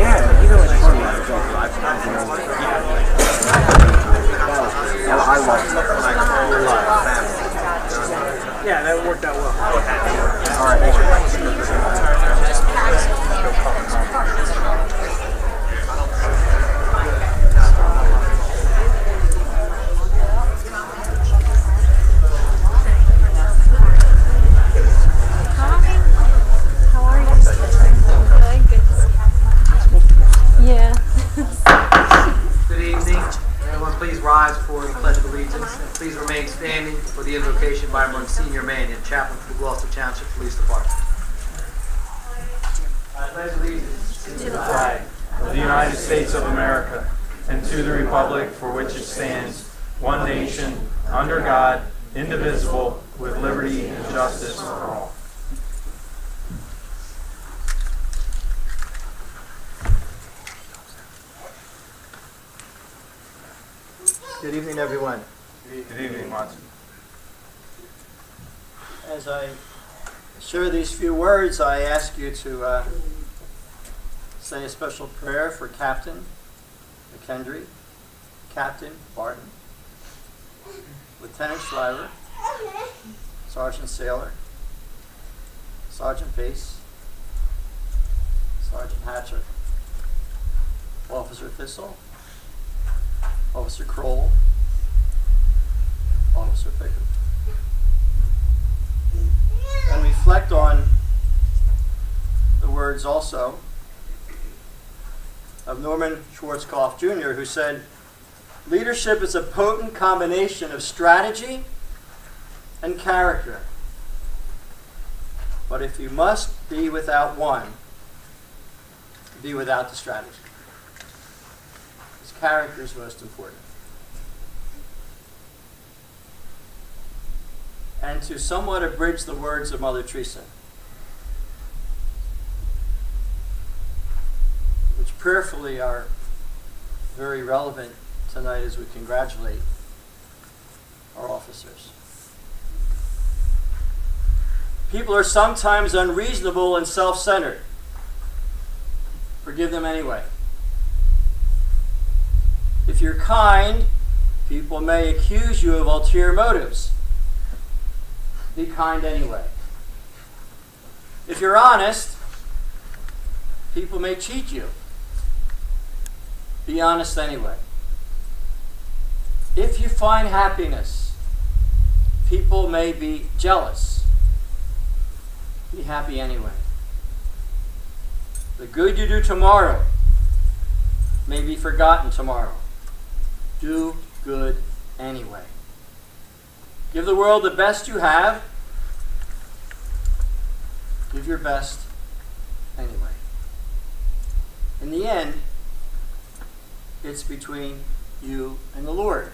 Yeah, you know it's funny. I like Yeah, that worked out well. All right. How are you? Good. Yeah. Good evening. Everyone please rise for the Pledge of Allegiance and please remain standing for the invocation by Monsignor Mann, Chaplain for the Gloucester Township Police Department. I pledge allegiance to the flag of the United States of America and to the republic for which it stands, one nation, under God, indivisible, with liberty and justice for all. Good evening, everyone. Good evening, Watson. As I share these few words, I ask you to say a special prayer for Captain McKendry, Captain Barton, Lieutenant Schreiber, Sergeant Saylor, Sergeant Pace, Sergeant Hatcher, Officer Thistle, Officer Kroll, Officer Pickard. And reflect on the words also of Norman Schwarzkopf Jr., who said, "Leadership is a potent combination of strategy and character. But if you must be without one, be without the strategy." His character is most important. And to somewhat abridge the words of Mother Teresa, which prayerfully are very relevant tonight as we congratulate our officers. People are sometimes unreasonable and self-centered. Forgive them anyway. If you're kind, people may accuse you of ulterior motives. Be kind anyway. If you're honest, people may cheat you. Be honest anyway. If you find happiness, people may be jealous. Be happy anyway. The good you do tomorrow may be forgotten tomorrow. Do good anyway. Give the world the best you have. Give your best anyway. In the end, it's between you and the Lord.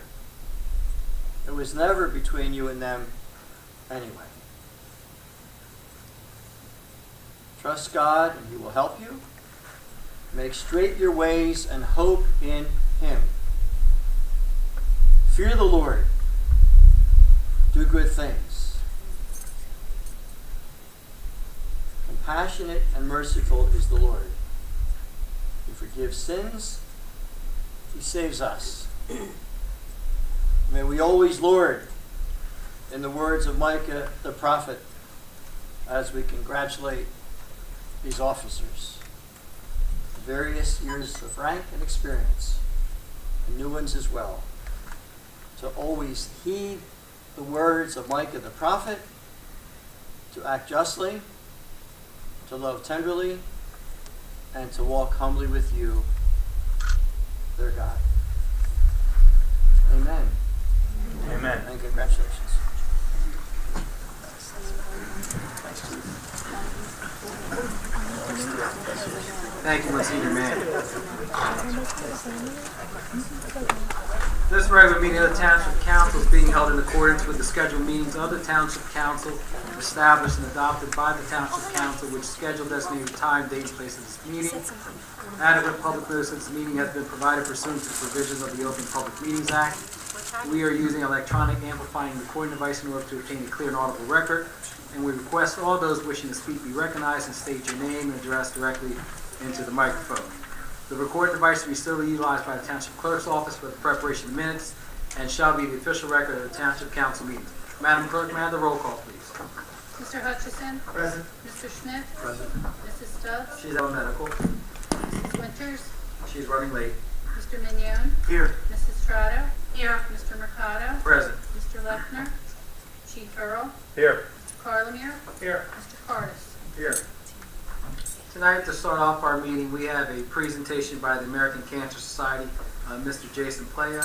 It was never between you and them anyway. Trust God and He will help you. Make straight your ways and hope in Him. Fear the Lord. Do good things. Compassionate and merciful is the Lord. He forgives sins. He saves us. May we always, Lord, in the words of Micah the prophet, as we congratulate these officers, various years of rank and experience, and new ones as well, to always heed the words of Micah the prophet, to act justly, to love tenderly, and to walk humbly with you, their God. Amen. Amen. And congratulations. Thank you, Monsignor Mann. This regular meeting of the Township Council is being held in accordance with the scheduled meetings of the Township Council established and adopted by the Township Council, which scheduled designated time, date, and place of this meeting. Adequate public notice of this meeting has been provided pursuant to the provisions of the Open Public Meetings Act. We are using electronic amplifying recording device in order to obtain a clear and audible record, and we request all those wishing to speak be recognized and state your name and address directly into the microphone. The recording device will be still utilized by the Township Clerk's Office for the preparation of minutes and shall be the official record of the Township Council meeting. Madam Clerk, may I have the roll call, please? Mr. Hutchison? Present. Mr. Smith? Present. Mrs. Stubbs? She's out medical. Mrs. Winters? She's running late. Mr. Mignon? Here. Mrs. Strato? Here. Mr. Mercado? Present. Mr. Lechner? Chief Earl? Here. Mr. Carlemere? Here. Mr. Cardis? Here. Tonight, to start off our meeting, we have a presentation by the American Cancer Society, Mr. Jason Playa.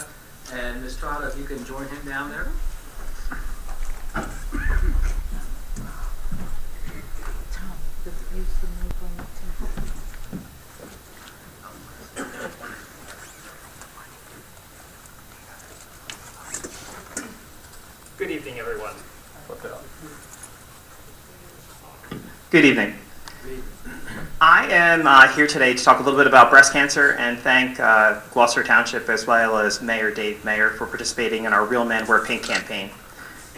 And Ms. Trotta, if you can join him down there. Good evening, everyone. Good evening. I am here today to talk a little bit about breast cancer and thank Gloucester Township as well as Mayor Dave Mayer for participating in our Real Men Wear Pink campaign.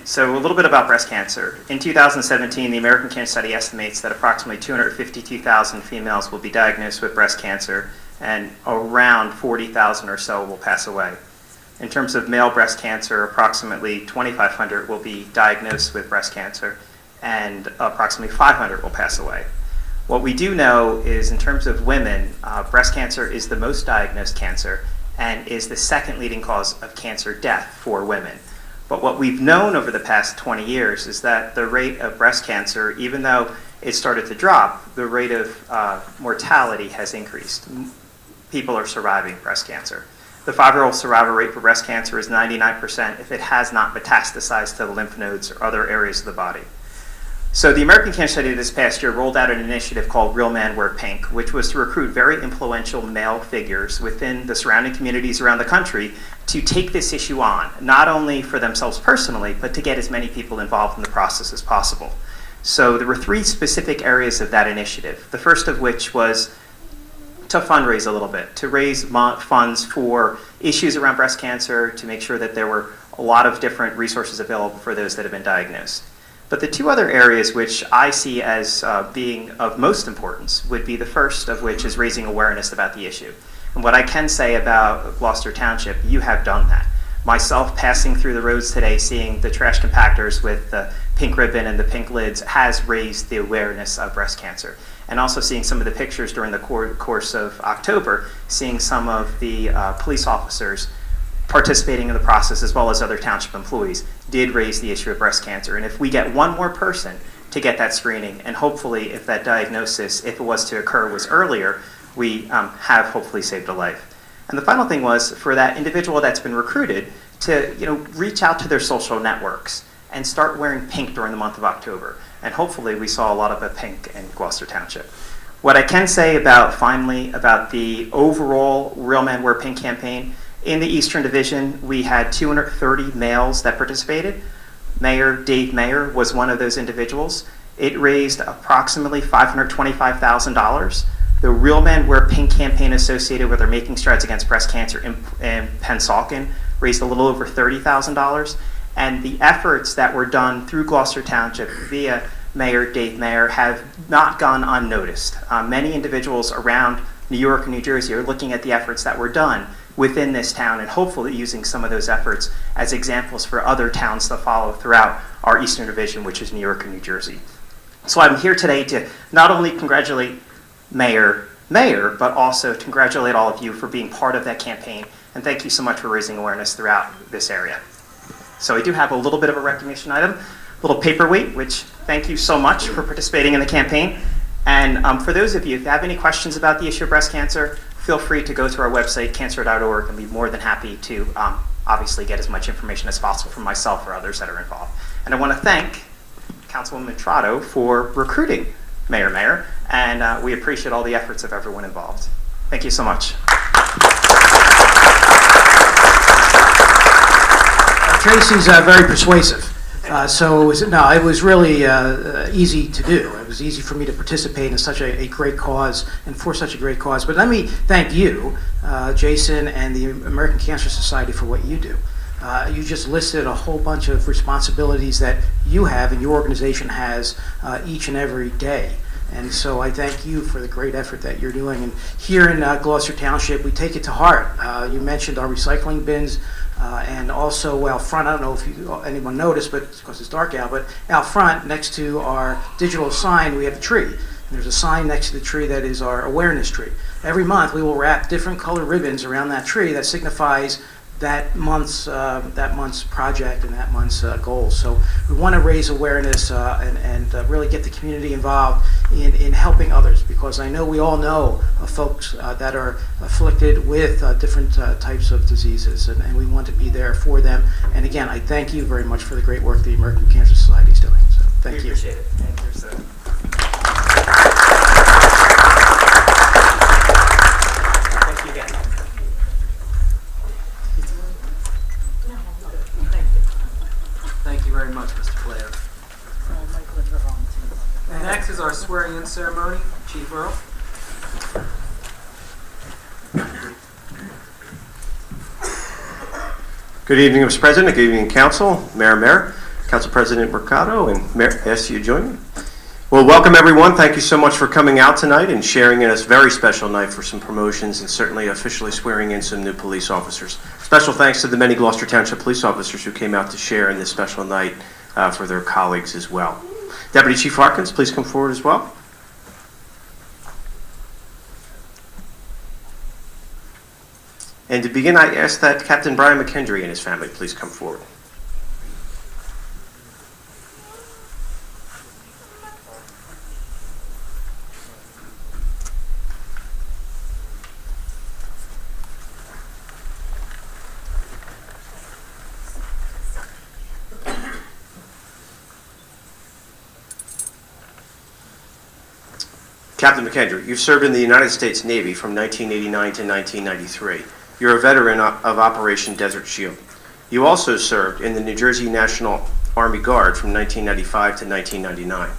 So a little bit about breast cancer. In 2017, the American Cancer Society estimates that approximately 252,000 females will be diagnosed with breast cancer and around 40,000 or so will pass away. In terms of male breast cancer, approximately 2,500 will be diagnosed with breast cancer and approximately 500 will pass away. What we do know is in terms of women, breast cancer is the most diagnosed cancer and is the second leading cause of cancer death for women. But what we've known over the past 20 years is that the rate of breast cancer, even though it started to drop, the rate of mortality has increased. People are surviving breast cancer. The 5-year-old survival rate for breast cancer is 99% if it has not metastasized to the lymph nodes or other areas of the body. So the American Cancer Society this past year rolled out an initiative called Real Men Wear Pink, which was to recruit very influential male figures within the surrounding communities around the country to take this issue on, not only for themselves personally, but to get as many people involved in the process as possible. So there were 3 specific areas of that initiative, the first of which was to fundraise a little bit, to raise funds for issues around breast cancer, to make sure that there were a lot of different resources available for those that have been diagnosed. But the 2 other areas which I see as being of most importance would be the first of which is raising awareness about the issue. And what I can say about Gloucester Township, you have done that. Myself passing through the roads today, seeing the trash compactors with the pink ribbon and the pink lids has raised the awareness of breast cancer. And also seeing some of the pictures during the course of October, seeing some of the police officers participating in the process as well as other township employees did raise the issue of breast cancer. And if we get one more person to get that screening, and hopefully if that diagnosis, if it was to occur, was earlier, we have hopefully saved a life. And the final thing was for that individual that's been recruited to reach out to their social networks and start wearing pink during the month of October. And hopefully we saw a lot of the pink in Gloucester Township. What I can say about the overall Real Men Wear Pink campaign, in the Eastern Division, we had 230 males that participated. Mayor Dave Mayer was one of those individuals. It raised approximately $525,000. The Real Men Wear Pink campaign associated with our Making Strides Against Breast Cancer in Pennsauken raised a little over $30,000. And the efforts that were done through Gloucester Township via Mayor Dave Mayer have not gone unnoticed. Many individuals around New York and New Jersey are looking at the efforts that were done within this town and hopefully using some of those efforts as examples for other towns to follow throughout our Eastern Division, which is New York and New Jersey. So I'm here today to not only congratulate Mayor, but also to congratulate all of you for being part of that campaign, and thank you so much for raising awareness throughout this area. So I do have a little bit of a recognition item, a little paperweight, which thank you so much for participating in the campaign. And for those of you, if you have any questions about the issue of breast cancer, feel free to go to our website, cancer.org, and be more than happy to obviously get as much information as possible from myself or others that are involved. And I want to thank Councilwoman Trotto for recruiting Mayor Mayer, and we appreciate all the efforts of everyone involved. Thank you so much. Tracy's very persuasive. It was really easy to do. It was easy for me to participate in such a great cause and for such a great cause. But let me thank you, Jason, and the American Cancer Society for what you do. You just listed a whole bunch of responsibilities that you have and your organization has each and every day. And so I thank you for the great effort that you're doing. And here in Gloucester Township, we take it to heart. You mentioned our recycling bins, and also out front, I don't know if anyone noticed, but because it's dark out, but out front next to our digital sign, we have a tree. And there's a sign next to the tree that is our awareness tree. Every month, we will wrap different colored ribbons around that tree that signifies that month's project and that month's goals. So we want to raise awareness and really get the community involved in helping others, because I know we all know of folks that are afflicted with different types of diseases, and we want to be there for them. And again, I thank you very much for the great work the American Cancer Society is doing. So thank you. Appreciate it. Thank you, sir. Thank you again. Thank you very much, Mr. Blair. And next is our swearing-in ceremony. Chief Earl. Good evening, Mr. President. Good evening, Council, Mayor, Council President Mercado, and Mayor, ask you to join me. Well, welcome everyone. Thank you so much for coming out tonight and sharing in this very special night for some promotions and certainly officially swearing in some new police officers. Special thanks to the many Gloucester Township police officers who came out to share in this special night for their colleagues as well. Deputy Chief Harkins, please come forward as well. And to begin, I ask that Captain Brian McKendry and his family please come forward. Captain McKendry, you've served in the United States Navy from 1989 to 1993. You're a veteran of Operation Desert Shield. You also served in the New Jersey National Army Guard from 1995 to 1999.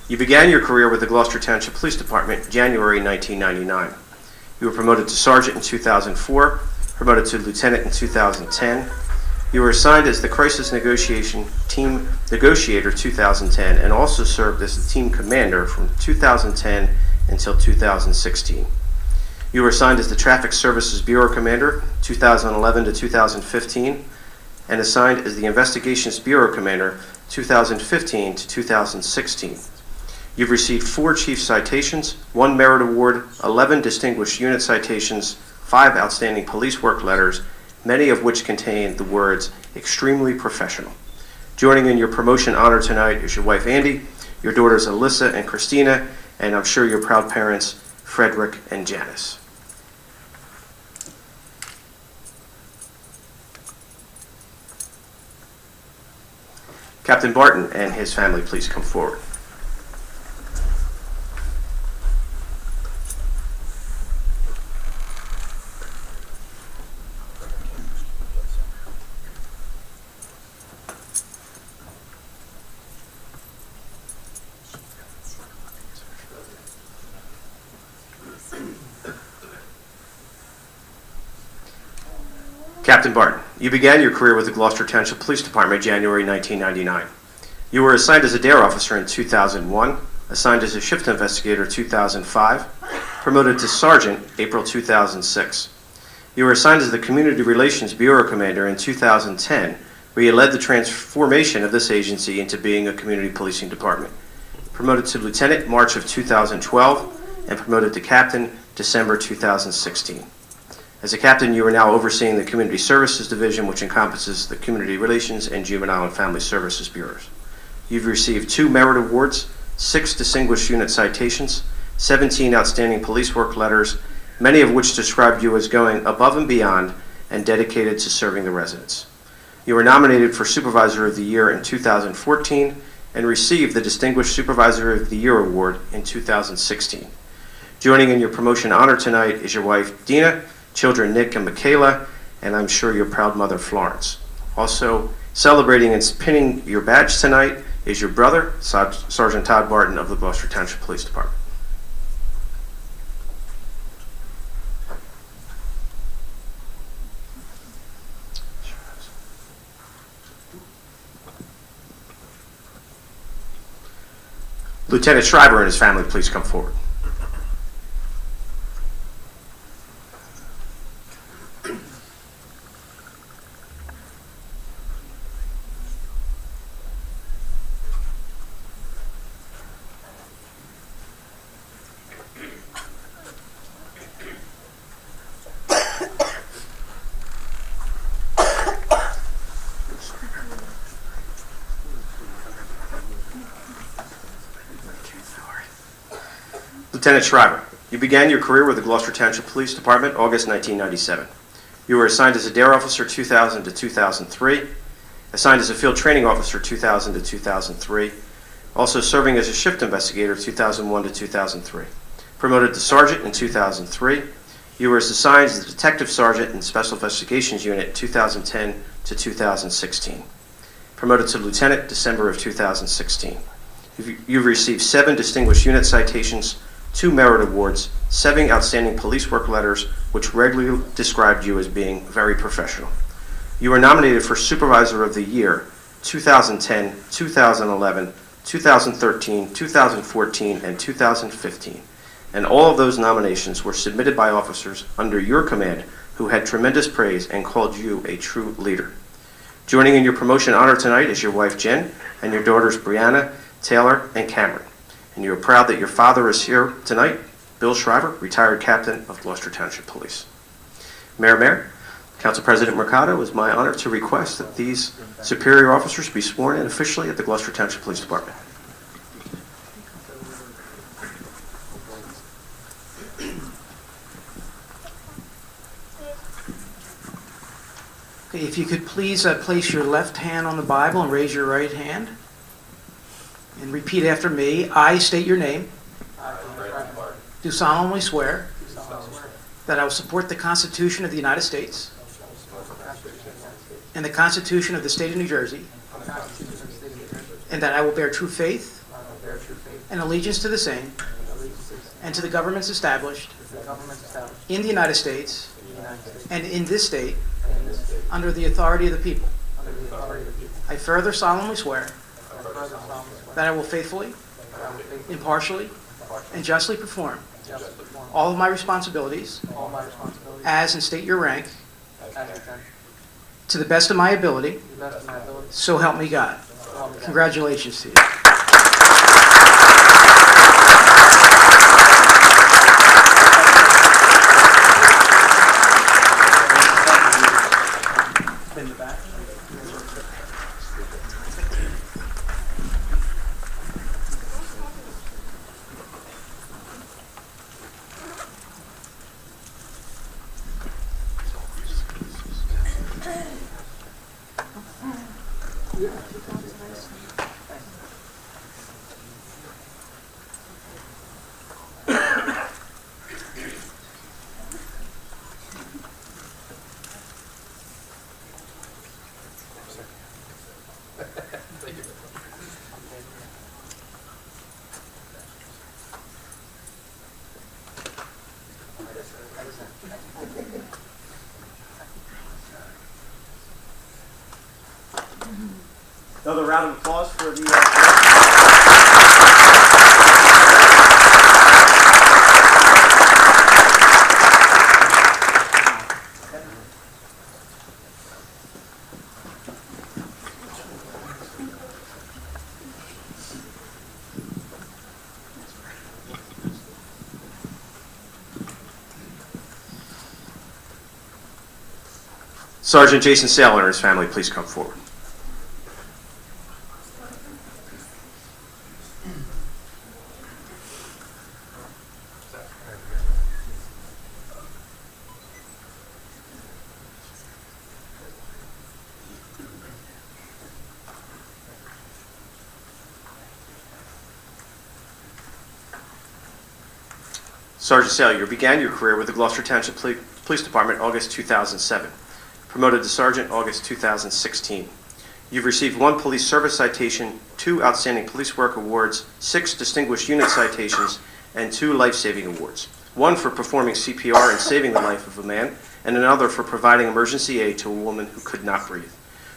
You began your career with the Gloucester Township Police Department January 1999. You were promoted to Sergeant in 2004, promoted to Lieutenant in 2010. You were assigned as the Crisis Negotiation Team Negotiator 2010 and also served as the Team Commander from 2010 until 2016. You were assigned as the Traffic Services Bureau Commander 2011 to 2015 and assigned as the Investigations Bureau Commander 2015 to 2016. You've received 4 Chief Citations, 1 Merit Award, 11 Distinguished Unit Citations, 5 Outstanding Police Work Letters, many of which contain the words, extremely professional. Joining in your promotion honor tonight is your wife, Andy, your daughters, Alyssa and Christina, and I'm sure your proud parents, Frederick and Janice. Captain Barton and his family, please come forward. Captain Barton, you began your career with the Gloucester Township Police Department January 1999. You were assigned as a dare officer in 2001, assigned as a shift investigator 2005, promoted to sergeant April 2006. You were assigned as the Community Relations Bureau Commander in 2010, where you led the transformation of this agency into being a community policing department. Promoted to lieutenant March of 2012 and promoted to captain December 2016. As a captain, you are now overseeing the Community Services Division, which encompasses the Community Relations and Juvenile and Family Services Bureaus. You've received 2 Merit Awards, 6 Distinguished Unit Citations, 17 Outstanding Police Work Letters, many of which describe you as going above and beyond and dedicated to serving the residents. You were nominated for Supervisor of the Year in 2014 and received the Distinguished Supervisor of the Year Award in 2016. Joining in your promotion honor tonight is your wife, Dina, children Nick and Michaela, and I'm sure your proud mother, Florence. Also celebrating and pinning your badge tonight is your brother, Sergeant Todd Barton of the Gloucester Township Police Department. Lieutenant Schreiber and his family, please come forward. Lieutenant Schreiber, you began your career with the Gloucester Township Police Department August 1997. You were assigned as a dare officer 2000 to 2003, assigned as a field training officer 2000 to 2003, also serving as a shift investigator 2001 to 2003. Promoted to sergeant in 2003. You were assigned as the detective sergeant in Special Investigations Unit 2010 to 2016. Promoted to lieutenant December of 2016. You've received 7 distinguished unit citations, 2 merit awards, 7 outstanding police work letters, which regularly described you as being very professional. You were nominated for Supervisor of the Year 2010, 2011, 2013, 2014, and 2015. And all of those nominations were submitted by officers under your command who had tremendous praise and called you a true leader. Joining in your promotion honor tonight is your wife Jen and your daughters Brianna, Taylor, and Cameron. And you are proud that your father is here tonight, Bill Schreiber, retired captain of Gloucester Township Police. Mayor, Council President Mercado, it was my honor to request that these superior officers be sworn in officially at the Gloucester Township Police Department. Okay, if you could please place your left hand on the Bible and raise your right hand. And repeat after me. I state your name. Do solemnly swear that I will support the Constitution of the United States and the Constitution of the State of New Jersey, and that I will bear true faith and allegiance to the same and to the governments established in the United States and in this state under the authority of the people. I further solemnly swear that I will faithfully, impartially, and justly perform all of my responsibilities as and state your rank to the best of my ability, so help me God. Congratulations to you. In the back. Another round of applause for the... Sergeant Jason Saylor and his family, please come forward. Sergeant Saylor, you began your career with the Gloucester Township Police Department August 2007. Promoted to sergeant August 2016. You've received 1 police service citation, 2 outstanding police work awards, 6 distinguished unit citations, and 2 life-saving awards. 1 for performing CPR and saving the life of a man, and another for providing emergency aid to a woman who could not breathe.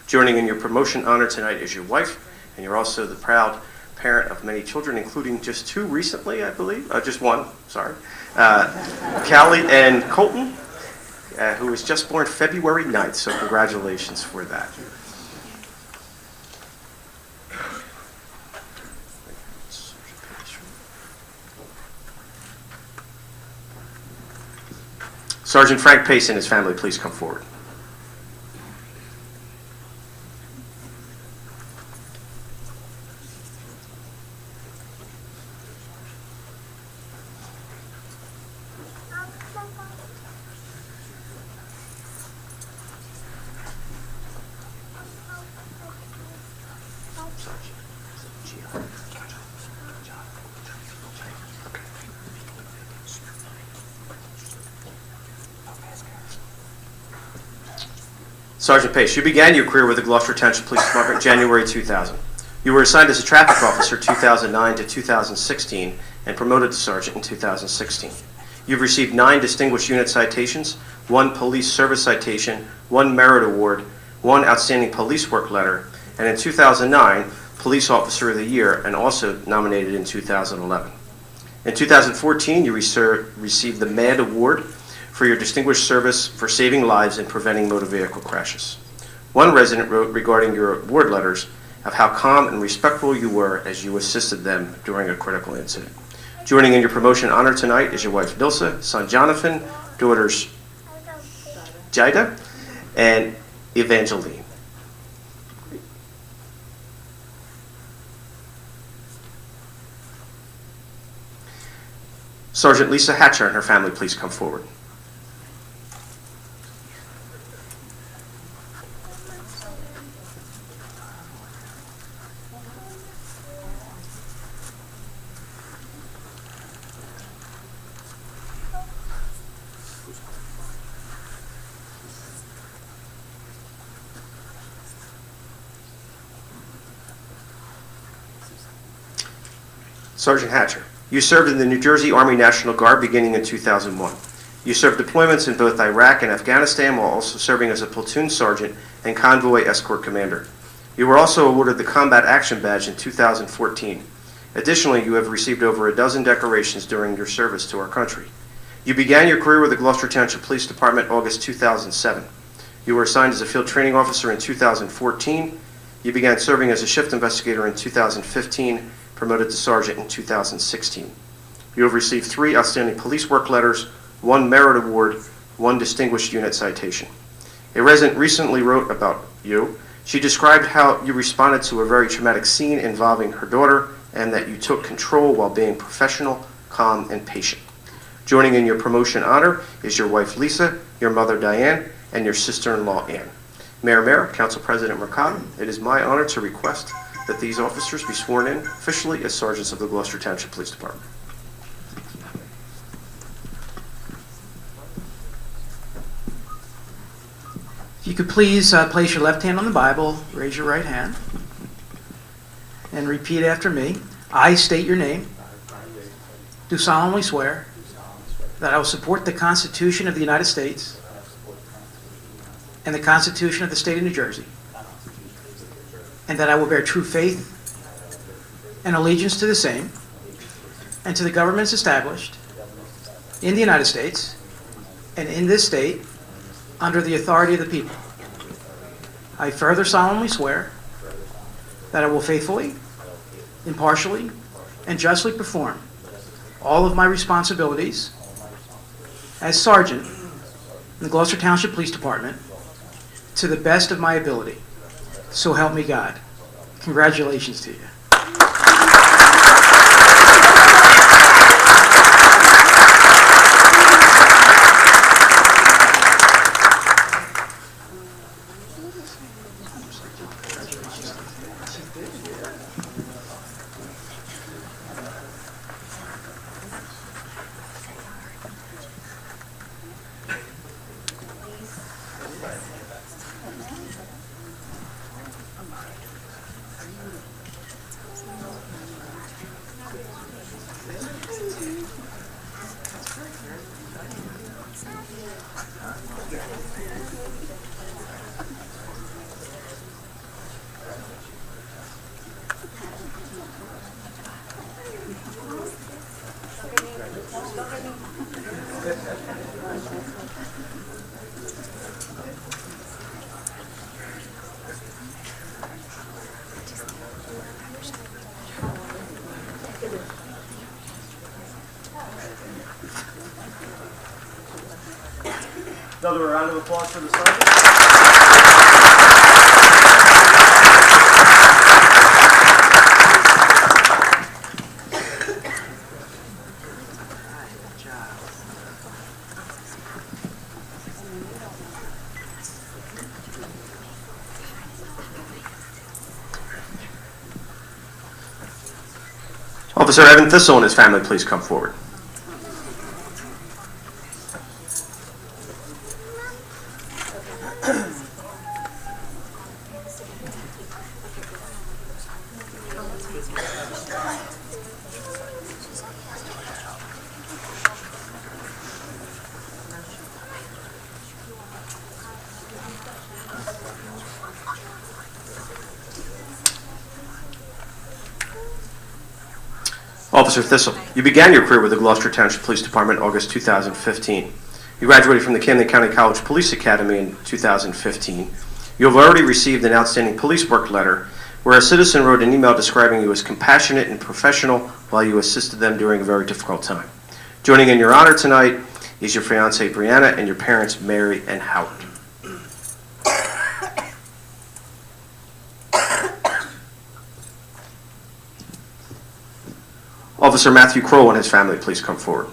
Joining in your promotion honor tonight is your wife, and you're also the proud parent of many children, including just two recently, I believe. Just one, sorry. Callie and Colton, who was just born February 9th, so congratulations for that. Sergeant Frank Pace and his family, please come forward. Sergeant Pace, you began your career with the Gloucester Township Police Department January 2000. You were assigned as a traffic officer 2009 to 2016 and promoted to sergeant in 2016. You've received 9 distinguished unit citations, 1 police service citation, 1 merit award, 1 outstanding police work letter, and in 2009, Police Officer of the Year, and also nominated in 2011. In 2014, you received the MAD Award for your distinguished service for saving lives and preventing motor vehicle crashes. One resident wrote regarding your award letters of how calm and respectful you were as you assisted them during a critical incident. Joining in your promotion honor tonight is your wife Dilsa, son Jonathan, daughters Jida and Evangeline. Sergeant Lisa Hatcher and her family, please come forward. Sergeant Hatcher, you served in the New Jersey Army National Guard beginning in 2001. You served deployments in both Iraq and Afghanistan while also serving as a platoon sergeant and convoy escort commander. You were also awarded the Combat Action Badge in 2014. Additionally, you have received over a dozen decorations during your service to our country. You began your career with the Gloucester Township Police Department August 2007. You were assigned as a field training officer in 2014. You began serving as a shift investigator in 2015, promoted to sergeant in 2016. You have received 3 outstanding police work letters, 1 merit award, 1 distinguished unit citation. A resident recently wrote about you. She described how you responded to a very traumatic scene involving her daughter and that you took control while being professional, calm, and patient. Joining in your promotion honor is your wife Lisa, your mother Diane, and your sister-in-law Ann. Mayor, Council President Mercado, it is my honor to request that these officers be sworn in officially as sergeants of the Gloucester Township Police Department. If you could please place your left hand on the Bible, raise your right hand, and repeat after me. I state your name. Do solemnly swear that I will support the Constitution of the United States and the Constitution of the State of New Jersey, and that I will bear true faith and allegiance to the same and to the governments established in the United States and in this state under the authority of the people. I further solemnly swear that I will faithfully, impartially, and justly perform all of my responsibilities as sergeant in the Gloucester Township Police Department to the best of my ability. So help me God. Congratulations to you. Another round of applause for the sergeant. Officer Evan Thistle and his family, please come forward. Officer Thistle, you began your career with the Gloucester Township Police Department in August 2015. You graduated from the Camden County College Police Academy in 2015. You have already received an outstanding police work letter where a citizen wrote an email describing you as compassionate and professional while you assisted them during a very difficult time. Joining in your honor tonight is your fiancée Brianna and your parents Mary and Howard. Officer Matthew Kroll and his family, please come forward.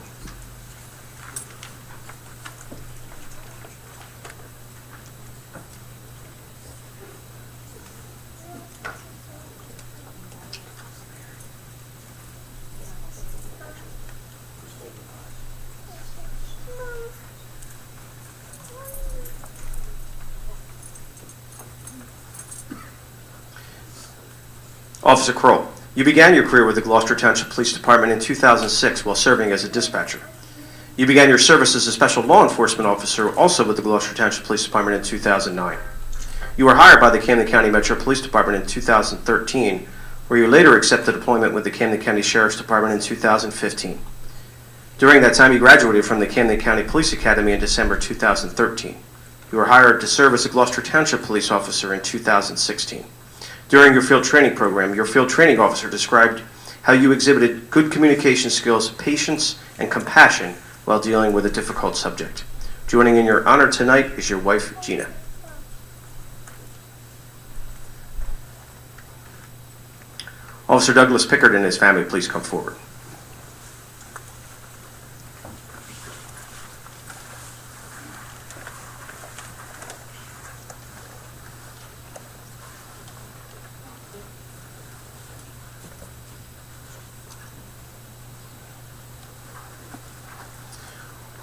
Officer Kroll, you began your career with the Gloucester Township Police Department in 2006 while serving as a dispatcher. You began your service as a special law enforcement officer also with the Gloucester Township Police Department in 2009. You were hired by the Camden County Metro Police Department in 2013, where you later accepted deployment with the Camden County Sheriff's Department in 2015. During that time, you graduated from the Camden County Police Academy in December 2013. You were hired to serve as a Gloucester Township Police Officer in 2016. During your field training program, your field training officer described how you exhibited good communication skills, patience, and compassion while dealing with a difficult subject. Joining in your honor tonight is your wife, Gina. Officer Douglas Pickard and his family, please come forward.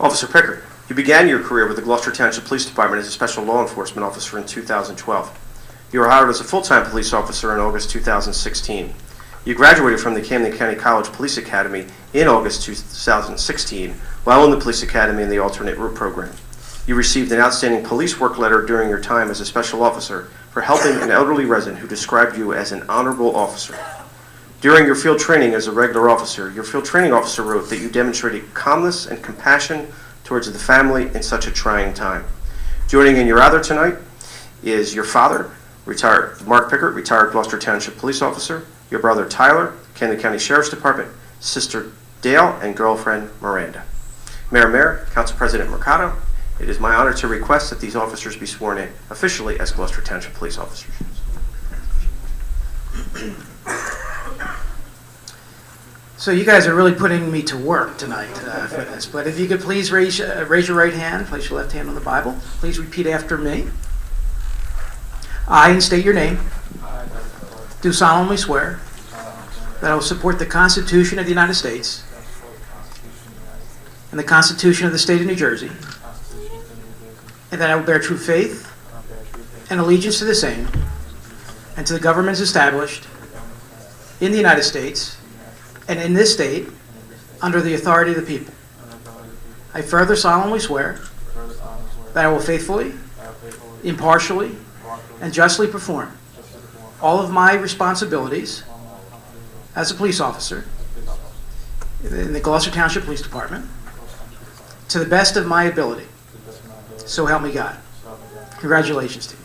Officer Pickard, you began your career with the Gloucester Township Police Department as a special law enforcement officer in 2012. You were hired as a full-time police officer in August 2016. You graduated from the Camden County College Police Academy in August 2016 while in the Police Academy in the alternate route program. You received an outstanding police work letter during your time as a special officer for helping an elderly resident who described you as an honorable officer. During your field training as a regular officer, your field training officer wrote that you demonstrated calmness and compassion towards the family in such a trying time. Joining in your honor tonight is your father, retired Mark Pickard, retired Gloucester Township Police Officer, your brother Tyler, Camden County Sheriff's Department, sister Dale, and girlfriend Miranda. Mayor, Council President Mercado, it is my honor to request that these officers be sworn in officially as Gloucester Township Police Officers. So you guys are really putting me to work tonight for this. But if you could please raise your right hand, place your left hand on the Bible. Please repeat after me. I, and state your name, do solemnly swear that I will support the Constitution of the United States and the Constitution of the State of New Jersey, and that I will bear true faith and allegiance to the same and to the governments established in the United States and in this state under the authority of the people. I further solemnly swear that I will faithfully, impartially, and justly perform all of my responsibilities as a police officer in the Gloucester Township Police Department to the best of my ability. So help me God. Congratulations to you.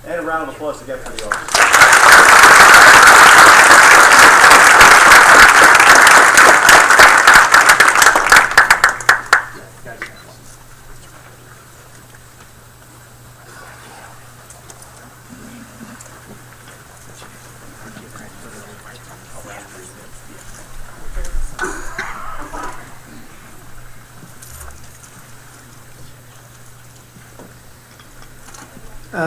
And a round of applause again for the officers.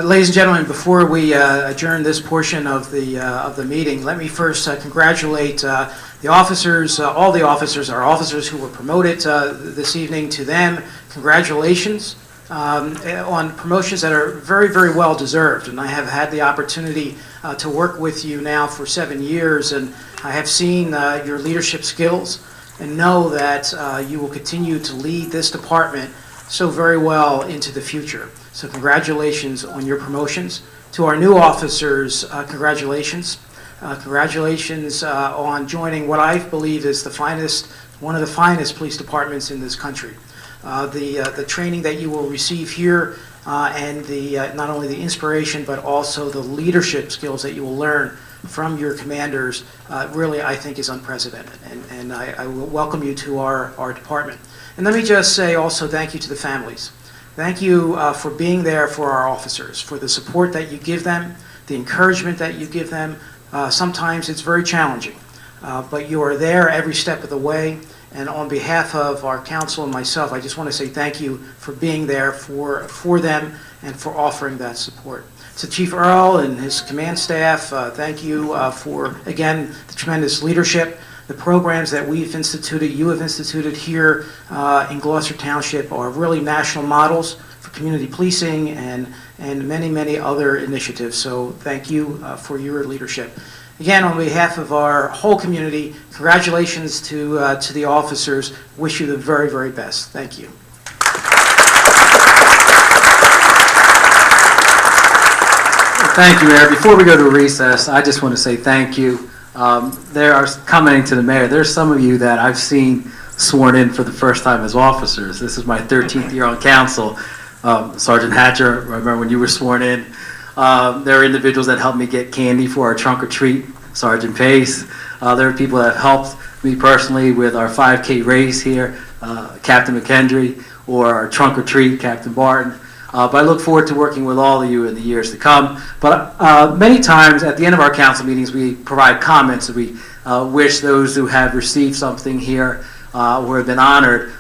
Ladies and gentlemen, before we adjourn this portion of the meeting, let me first congratulate the officers, all the officers, our officers who were promoted this evening. To them, congratulations on promotions that are very, very well deserved. And I have had the opportunity to work with you now for 7 years, and I have seen your leadership skills and know that you will continue to lead this department so very well into the future. So congratulations on your promotions. To our new officers, congratulations. Congratulations on joining what I believe is one of the finest police departments in this country. The training that you will receive here and not only the inspiration but also the leadership skills that you will learn from your commanders really, I think, is unprecedented. And I will welcome you to our department. And let me just say also thank you to the families. Thank you for being there for our officers, for the support that you give them, the encouragement that you give them. Sometimes it's very challenging, but you are there every step of the way. And on behalf of our council and myself, I just want to say thank you for being there for them and for offering that support. To Chief Earl and his command staff, thank you for, again, the tremendous leadership. The programs that you have instituted here in Gloucester Township are really national models for community policing and many, many other initiatives. So thank you for your leadership. Again, on behalf of our whole community, congratulations to the officers. Wish you the very, very best. Thank you. Thank you, Mayor. Before we go to recess, I just want to say thank you. There are, commenting to the mayor, there's some of you that I've seen sworn in for the first time as officers. This is my 13th year on council. Sergeant Hatcher, I remember when you were sworn in. There are individuals that helped me get candy for our trunk or treat, Sergeant Pace. There are people that have helped me personally with our 5K race here, Captain McKendry, or our trunk or treat, Captain Barton. But I look forward to working with all of you in the years to come. But many times at the end of our council meetings, we provide comments. We wish those who have received something here or have been honored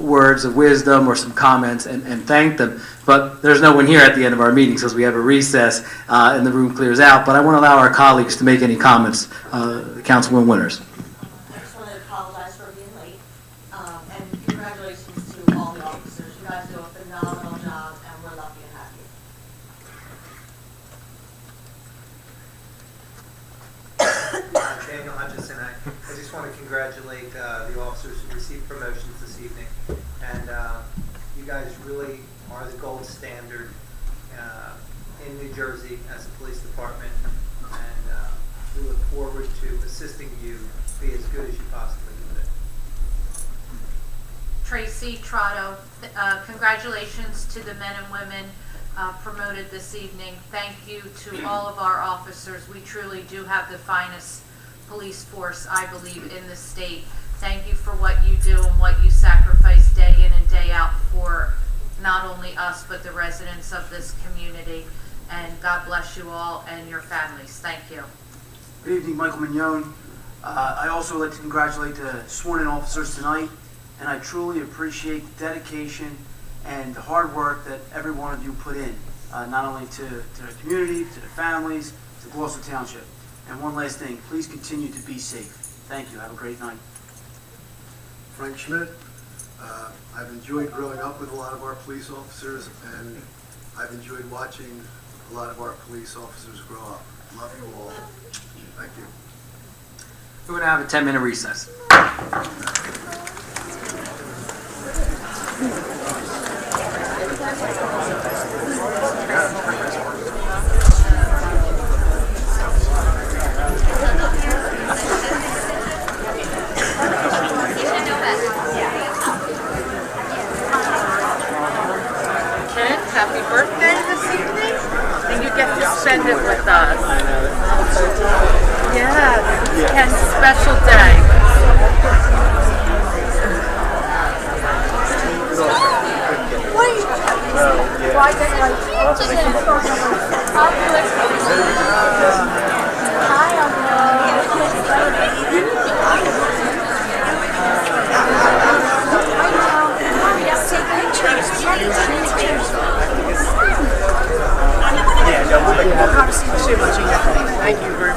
words of wisdom or some comments and thank them. But there's no one here at the end of our meetings because we have a recess and the room clears out. But I want to allow our colleagues to make any comments. Councilwoman Winters. I just want to apologize for being late. And congratulations to all the officers. You guys do a phenomenal job, and we're lucky to have you. Daniel Hutchison, I just want to congratulate the officers who received promotions this evening. And you guys really are the gold standard in New Jersey as a police department. And we look forward to assisting you be as good as you possibly could. Tracy Trotto, congratulations to the men and women promoted this evening. Thank you to all of our officers. We truly do have the finest police force, I believe, in the state. Thank you for what you do and what you sacrifice day in and day out for not only us, but the residents of this community. And God bless you all and your families. Thank you. Good evening, Michael Mignone. I also would like to congratulate the sworn-in officers tonight, and I truly appreciate the dedication and the hard work that every one of you put in, not only to the community, to the families, to Gloucester Township. And one last thing, please continue to be safe. Thank you. Have a great night. Frank Schmidt. I've enjoyed growing up with a lot of our police officers, and I've enjoyed watching a lot of our police officers grow up. Love you all. Thank you. We're going to have a 10-minute recess. Ken, happy birthday this evening, and you get to spend it with us. Yes, Ken's special day. Thank you very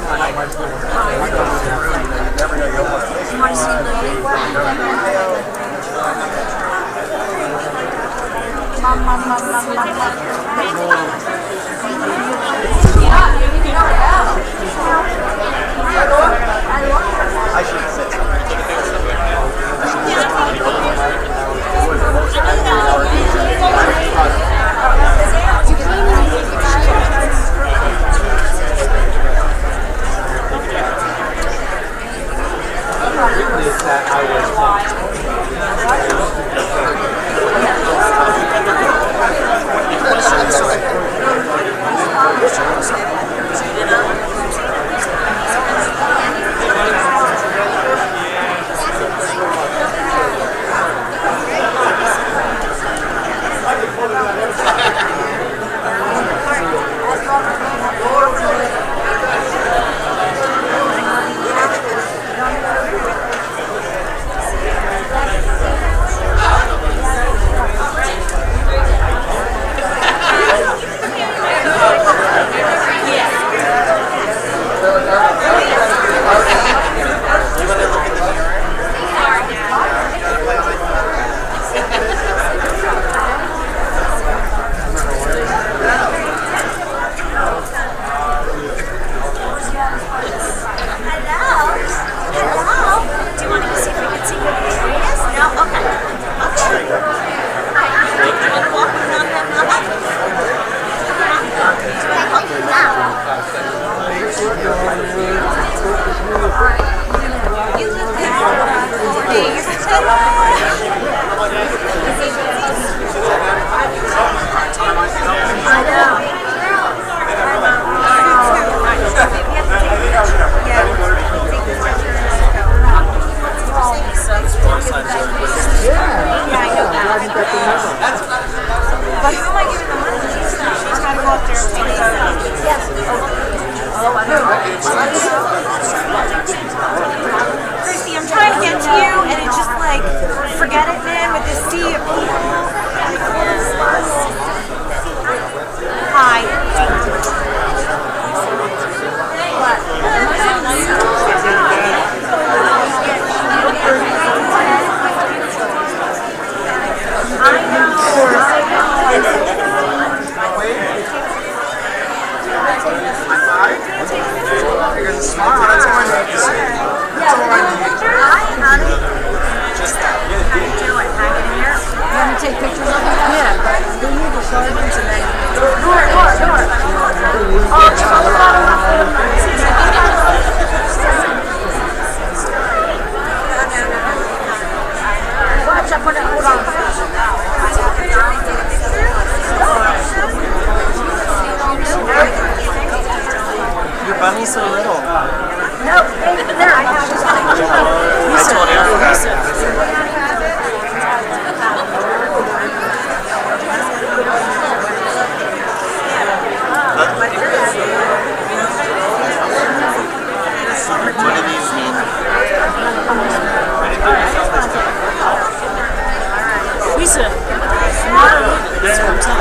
Lisa. That's what I'm saying.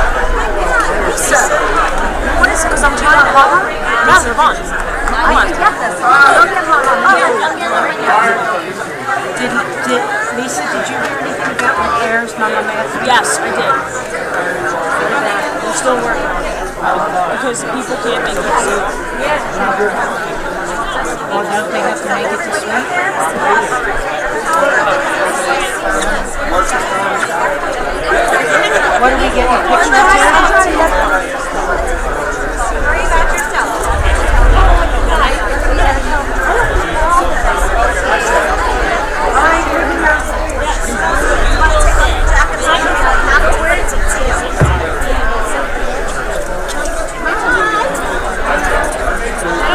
Lisa. What is it? Because I'm trying to call her. No, they're on. Lisa, did you hear anything about repairs, Mama Math? Yes, I did. We're still working on it. Because people can't make it. Or don't they have to make it this week? What are we getting pictures of? Worry about yourself.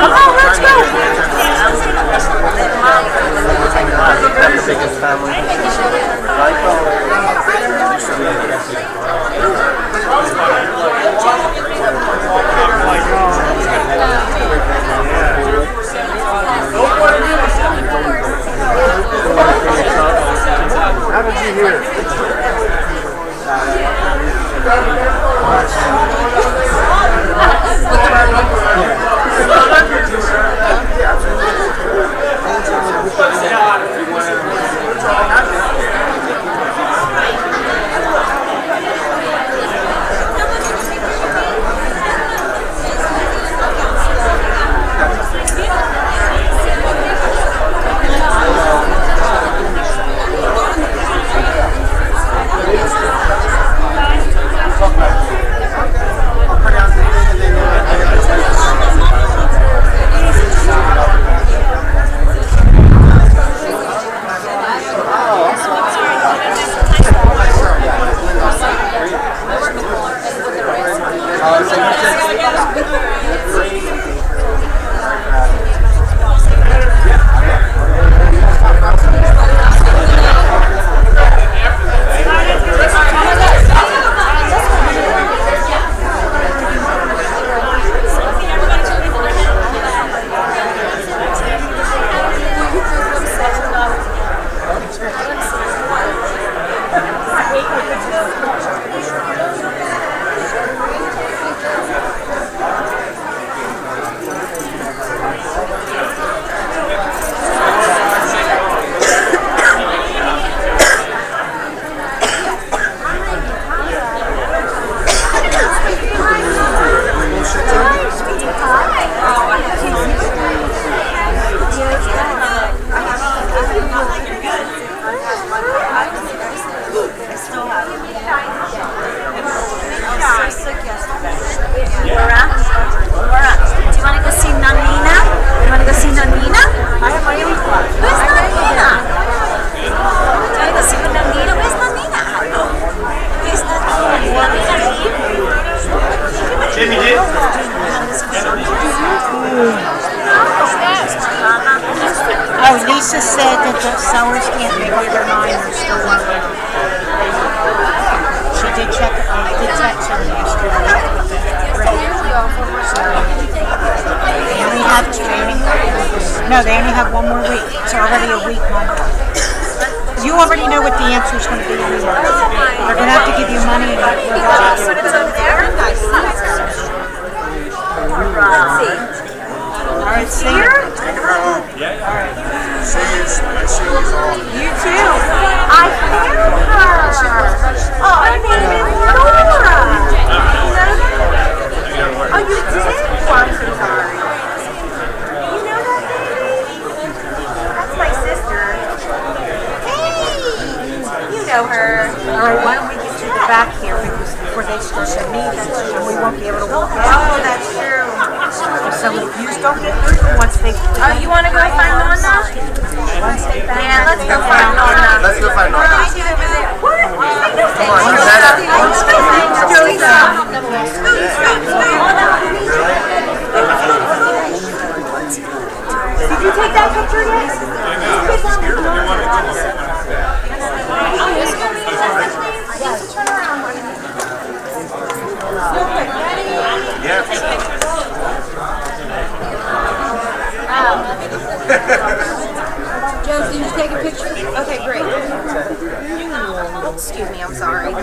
Come on, let's go. The biggest family. How did you hear? Oh, Lisa said that the sewers can't make up their mind, they're still working. She did check, I did text her yesterday. They only have no, they only have one more week. It's already a week Monday. You already know what the answer is going to be anyway. They're going to have to give you money. So it's over there? Nice. Let's see. All right, see you. You too. I found her. Oh, her name is Laura. Oh, you did? Oh, I'm so sorry. You know that baby? That's my sister. Hey, you know her. All right, why don't we get to the back here because before they start their meetings and we won't be able to walk out. Oh, that's true. So you just don't get through once they... Oh, you want to go find Nonna? Yeah, let's go find Nonna. Let's go find Nonna. Nonna, she's over there. What? I know Come on, you said it. Did you take that picture yet? Turn around. Joe, did you take a picture? Okay, great. Excuse me, I'm sorry.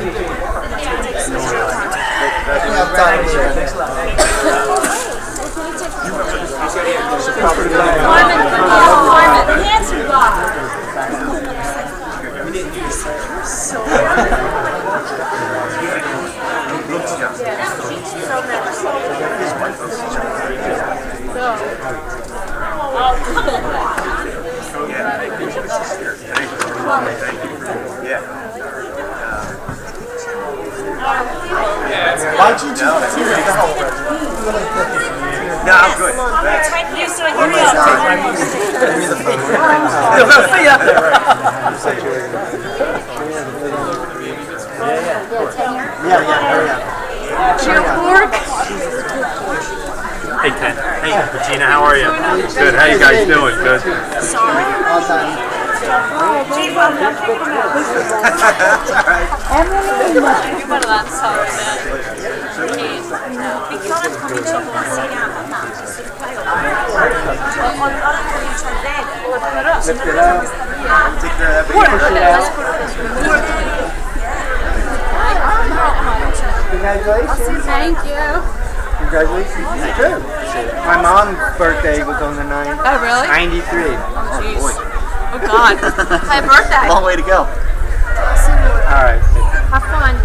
Why'd you do that? No, I'm good. See you up there. Hey, Ken. Hey, Regina, how are you? Good. How you guys doing? Good. Congratulations. Thank you. Congratulations. You too. My mom's birthday was on the 9th. Oh, really? 93. Oh, jeez. Oh, God. Happy birthday. Long way to go. All right. Have fun.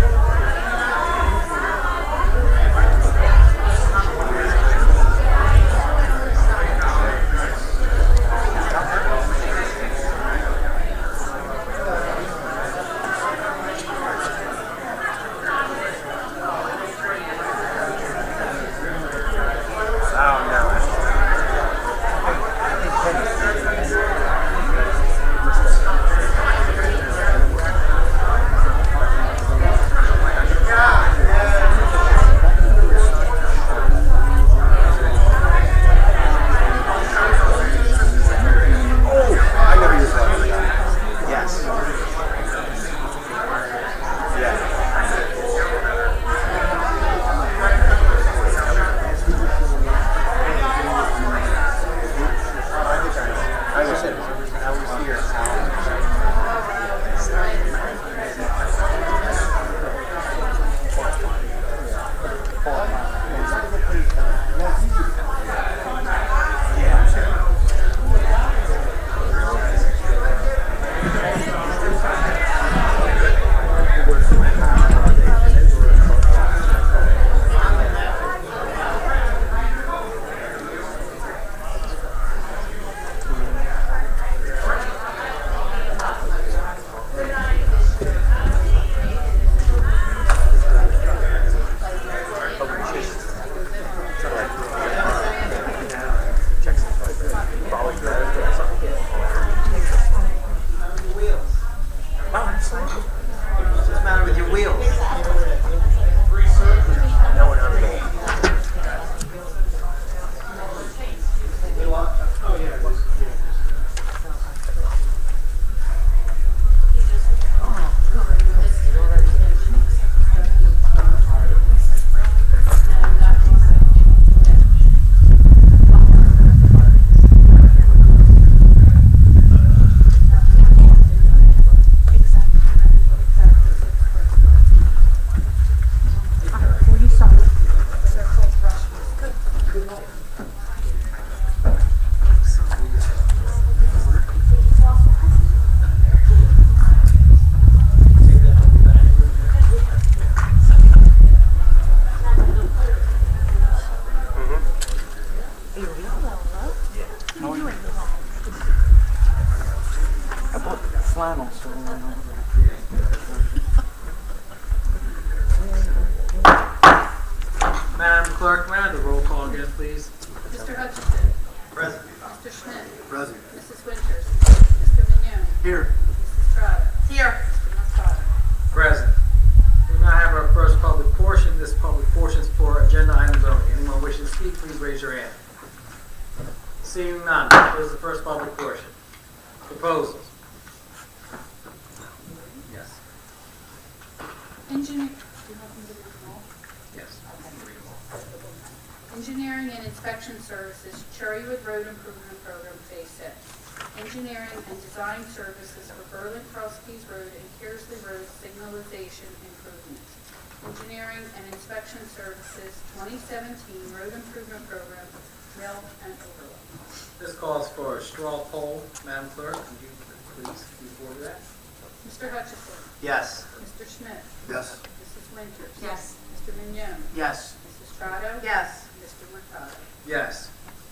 What's the matter with your wheels? Madam Clerk, may I have the roll call again, please? Mr. Hutchinson. Present. Mr. Schmidt. Present. Mrs. Winters. Mr. Mignone. Here. Mrs. Trotter. Here. Mr. Masato. Present. We now have our first public portion. This public portion is for agenda items only. Anyone wishing to speak, please raise your hand. Seeing none, this is the first public portion. Proposals. Yes. Engineer. Yes. Engineering and Inspection Services, Cherrywood Road Improvement Program, Phase 6. engineering and design services for Berlin Cross Keys Road and Kearsley Road signalization improvements. Engineering and inspection services, 2017 road improvement program, mill and overlay. This calls for a straw poll. Madam Clerk, would you please move forward with that? Mr. Hutchison. Yes. Mr. Schmidt. Yes. Mrs. Winters. Yes. Mr. Mignon. Yes. Mrs. Strato. Yes. Mr. Mercado. Yes.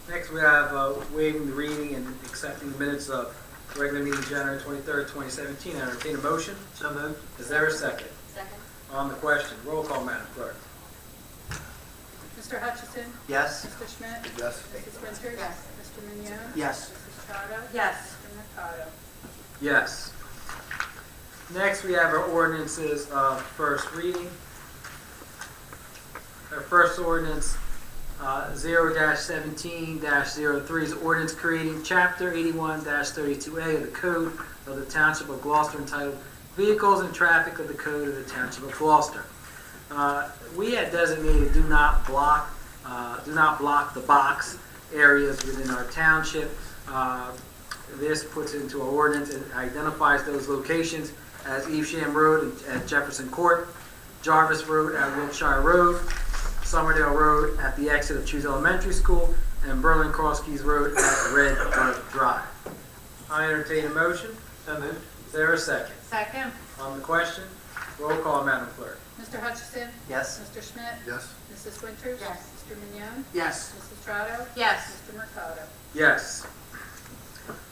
Next, we have waiving the reading and accepting the minutes of regular meeting January 23rd, 2017. I entertain a motion. So moved. Is there a second? Second. On the question, roll call, Madam Clerk. Mr. Hutchison. Yes. Mr. Schmidt. Yes. Mrs. Winters. Yes. Mr. Mignon. Yes. Mrs. Strato. Yes. Mr. Mercado. Yes. Next, we have our ordinances of first reading. Our first ordinance, 0-17-03 is ordinance creating Chapter 81-32A of the Code of the Township of Gloucester entitled Vehicles and Traffic of the Code of the Township of Gloucester. We had designated do not block the box areas within our township. This puts into our ordinance and identifies those locations as Evesham Road at Jefferson Court, Jarvis Road at Wiltshire Road, Summerdale Road at the exit of Choose Elementary School, and Berlin Cross Keys Road at Red Earth Drive. I entertain a motion. So moved. Is there a second? Second. On the question, roll call, Madam Clerk. Mr. Hutchison. Yes. Mr. Schmidt. Yes. Mrs. Winters. Yes. Mr. Mignon. Yes. Mrs. Strato. Yes. Mr. Mercado. Yes.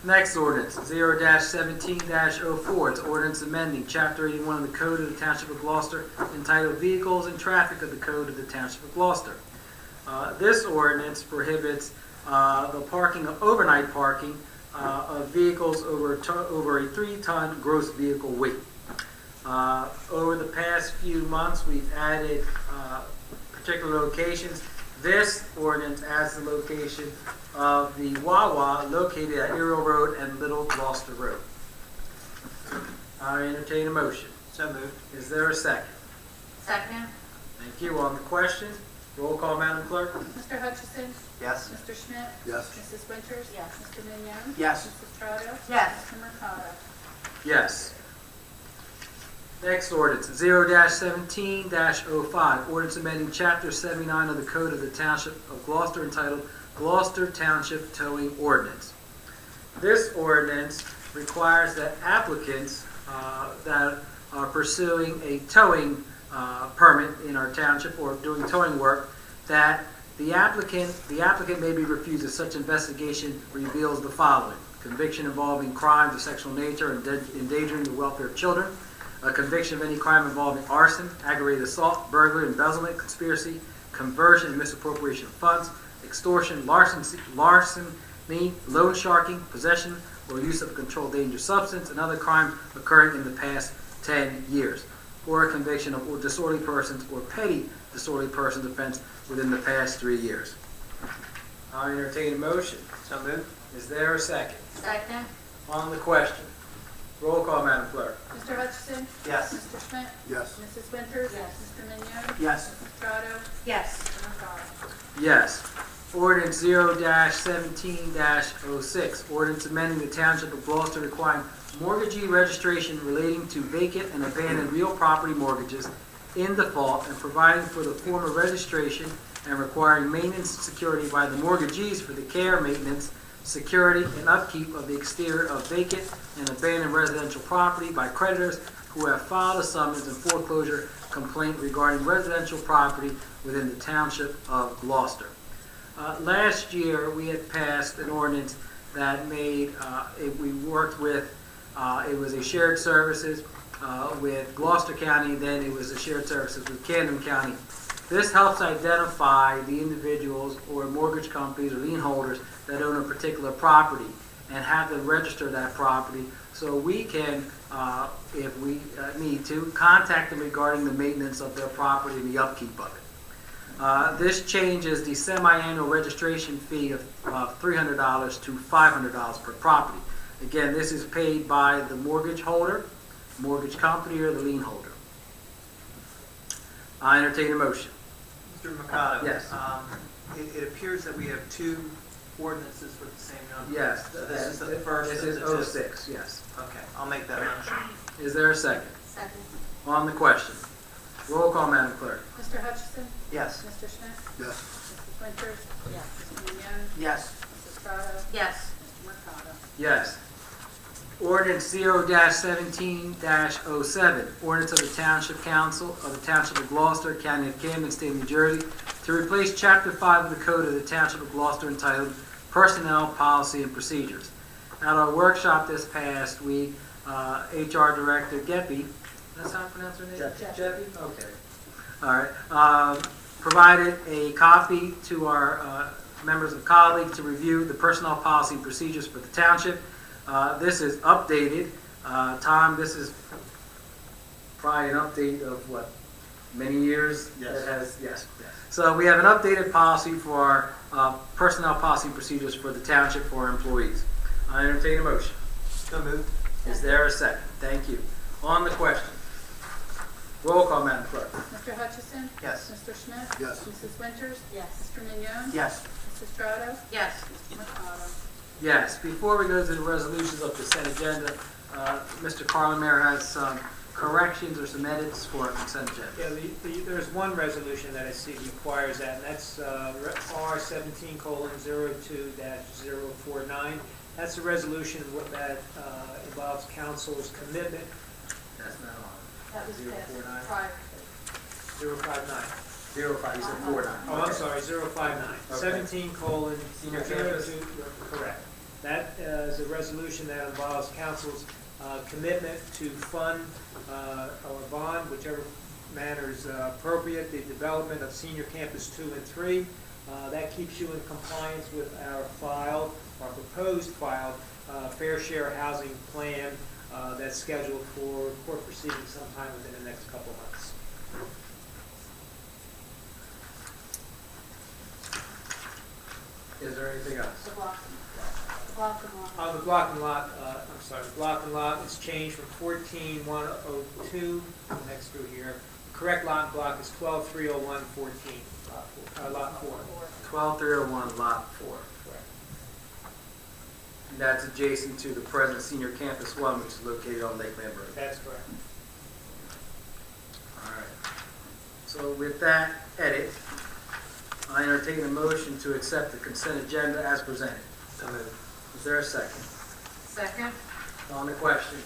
Next ordinance, 0-17-04. It's ordinance amending Chapter 81 of the Code of the Township of Gloucester entitled Vehicles and Traffic of the Code of the Township of Gloucester. This ordinance prohibits the parking of overnight parking of vehicles over a 3-ton gross vehicle weight. Over the past few months, we've added particular locations. This ordinance adds the location of the Wawa located at Ariel Road and Little Gloucester Road. I entertain a motion. So moved. Is there a second? Second. Thank you. On the question, roll call, Madam Clerk. Mr. Hutchison. Yes. Mr. Schmidt. Yes. Mrs. Winters. Yes. Mr. Mignon. Yes. Mrs. Strato. Yes. Mr. Mercado. Yes. Next ordinance, 0-17-05, ordinance amending Chapter 79 of the Code of the Township of Gloucester entitled Gloucester Township Towing Ordinance. This ordinance requires that applicants that are pursuing a towing permit in our township or doing towing work, that the applicant may be refused if such investigation reveals the following: conviction involving crimes of sexual nature and endangering the welfare of children, a conviction of any crime involving arson, aggravated assault, burglary, embezzlement, conspiracy, conversion and misappropriation of funds, extortion, larceny, loan sharking, possession or use of a controlled dangerous substance, and other crimes occurring in the past 10 years, or a conviction of disorderly persons or petty disorderly persons offense within the past 3 years. I entertain a motion. So moved. Is there a second? Second. On the question, roll call, Madam Clerk. Mr. Hutchison. Yes. Mr. Schmidt. Yes. Mrs. Winters. Yes. Mr. Mignon. Yes. Mrs. Strato. Yes. Mr. Mercado. Yes. Ordinance 0-17-06, ordinance amending the Township of Gloucester requiring mortgagee registration relating to vacant and abandoned real property mortgages in default and providing for the form of registration and requiring maintenance and security by the mortgagees for the care, maintenance, security, and upkeep of the exterior of vacant and abandoned residential property by creditors who have filed a summons and foreclosure complaint regarding residential property within the Township of Gloucester. Last year, we had passed an ordinance that made, we worked with, it was a shared services with Gloucester County, then it was a shared services with Camden County. This helps identify the individuals or mortgage companies or lien holders that own a particular property and have them register that property so we can, if we need to, contact them regarding the maintenance of their property and the upkeep of it. This changes the semi-annual registration fee of $300 to $500 per property. Again, this is paid by the mortgage holder, mortgage company, or the lien holder. I entertain a motion. Mr. Mercado? Yes. It appears that we have two ordinances with the same number. Yes. This is the first. This is of the two. 06, yes. Okay, I'll make that motion. Is there a second? Second. On the question. Roll call, Madam Clerk. Mr. Hutchison? Yes. Mr. Schmidt? Yes. Mrs. Winters? Yes. Mr. Mignon? Yes. Mrs. Strato? Yes. Mr. Mercado? Yes. Ordinance 0-17-07, ordinance of the Township Council of the Township of Gloucester, County of Camden, State of New Jersey, to replace Chapter 5 of the Code of the Township of Gloucester entitled Personnel, Policy, and Procedures. At our workshop this past week, HR Director Geppy, that's how I pronounce her name? Geppy. Okay. All right. Provided a copy to our members and colleagues to review the personnel policy and procedures for the township. This is updated. Tom, this is probably an update of what, many years? Yes. Yes. So we have an updated policy for our personnel policy and procedures for the township for our employees. I entertain a motion. So moved. Is there a second? Thank you. On the question. Roll call, Madam Clerk. Mr. Hutchison? Yes. Mr. Schmidt? Yes. Mrs. Winters? Yes. Mr. Mignon? Yes. Mrs. Strato? Yes. Mr. Mercado? Yes. Before we go to the resolutions of the consent agenda, Mr. Carlemare has some corrections or some edits for our consent agenda. Yeah, there's one resolution that I see requires that, and that's R17:02-049. That's a resolution that involves council's commitment. That's not on. That was 049. passed prior. 059. 05, you said 49. Oh, I'm sorry, 059. Okay. 17 colon. Senior campus. Correct. That is a resolution that involves council's commitment to fund or bond, whichever manner is appropriate, the development of senior campus 2 and 3. That keeps you in compliance with our proposed filed fair share housing plan that's scheduled for court proceedings sometime within the next couple of months. Is there anything else? The block and lot. On the block and lot, the block and lot is changed from 14-102, next through here. The correct lot and block is 12-301-14, lot 4. 12301, Lot 4. Correct. And that's adjacent to the present senior campus 1, which is located on Lakeland Road. That's correct. All right. So with that edit, I entertain a motion to accept the consent agenda as presented. So moved. Is there a second? Second? On the question,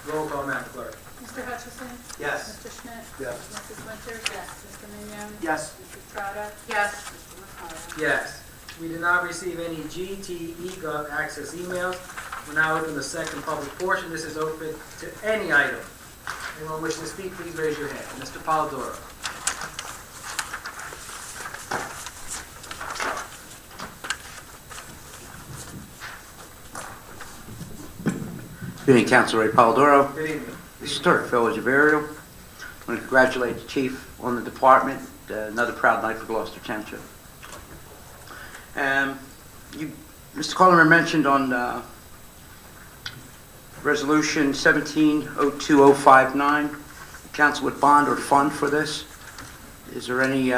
roll call, Madam Clerk. Mr. Hutchison? Yes. Mr. Schmidt? Yes. Mrs. Winters? Yes. Mr. Mignon? Yes. Mrs. Strato? Yes. Mr. Mercado? Yes. We did not receive any GTE.gov access emails. We'll now open the second public portion. This is open to any item. Anyone wishing to speak, please raise your hand. Mr. Polidoro. Good evening, Councilor Ray Polidoro, Good evening. Historic Village of Ariel. I want to congratulate the chief on the department. Another proud night for Gloucester Township. Mr. Carlemare mentioned on Resolution 17-02059, the council would bond or fund for this. Is there any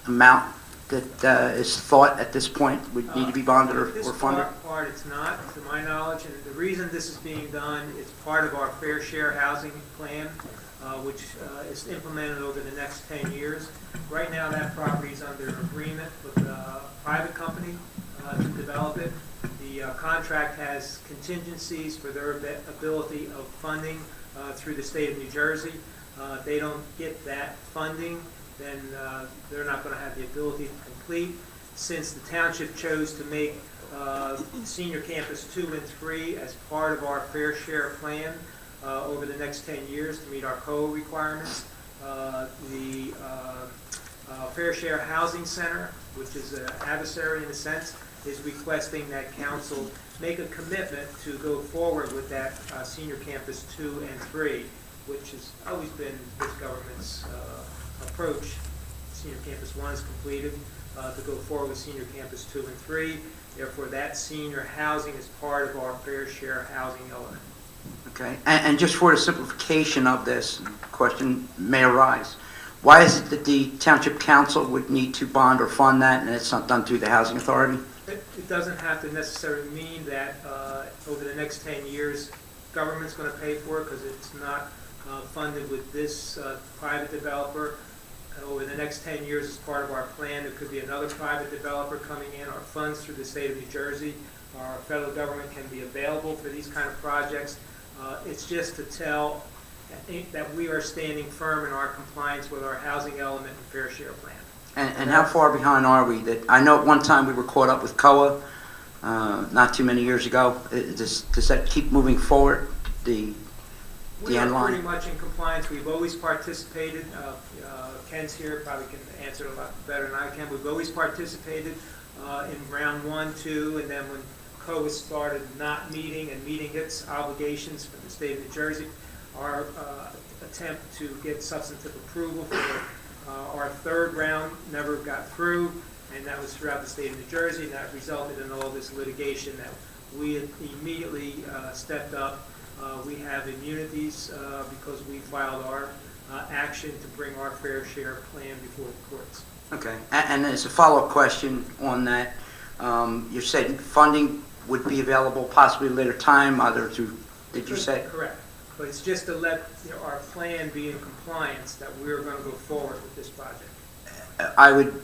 amount that is thought at this point would need to be bonded or funded? This part, it's not, to my knowledge, and the reason this is being done is part of our fair share housing plan, which is implemented over the next 10 years. Right now, that property is under agreement with a private company to develop it. The contract has contingencies for their ability of funding through the state of New Jersey. If they don't get that funding, then they're not going to have the ability to complete. Since the township chose to make senior campus 2 and 3 as part of our fair share plan over the next 10 years to meet our code requirements, the Fair Share Housing Center, which is an adversary in a sense, is requesting that council make a commitment to go forward with that senior campus 2 and 3, which has always been this government's approach. Senior campus 1 is completed, to go forward with senior campus 2 and 3. Therefore, that senior housing is part of our fair share housing element. Okay, and just for the simplification of this, question may arise. Why is it that the Township Council would need to bond or fund that and it's not done through the Housing Authority? It doesn't have to necessarily mean that over the next 10 years, government's going to pay for it, because it's not funded with this private developer. Over the next 10 years, as part of our plan, there could be another private developer coming in. Our funds through the state of New Jersey, our federal government can be available for these kind of projects. It's just to tell that we are standing firm in our compliance with our housing element and fair share plan. And how far behind are we? That I know at one time we were caught up with COA, not too many years ago. Does that keep moving forward? The We end are line? pretty much in compliance. We've always participated. Ken's here, probably can answer it a lot better than I can. We've always participated in round 1, 2, and then when COA started not meeting and meeting its obligations for the state of New Jersey, our attempt to get substantive approval for our third round never got through, and that was throughout the state of New Jersey, and that resulted in all this litigation that we had immediately stepped up. We have immunities because we filed our action to bring our fair share plan before the courts. Okay. And as a follow-up question on that, you said funding would be available possibly at a later time, either through, did you say? Correct. But it's just to let our plan be in compliance that we're going to go forward with this project. I would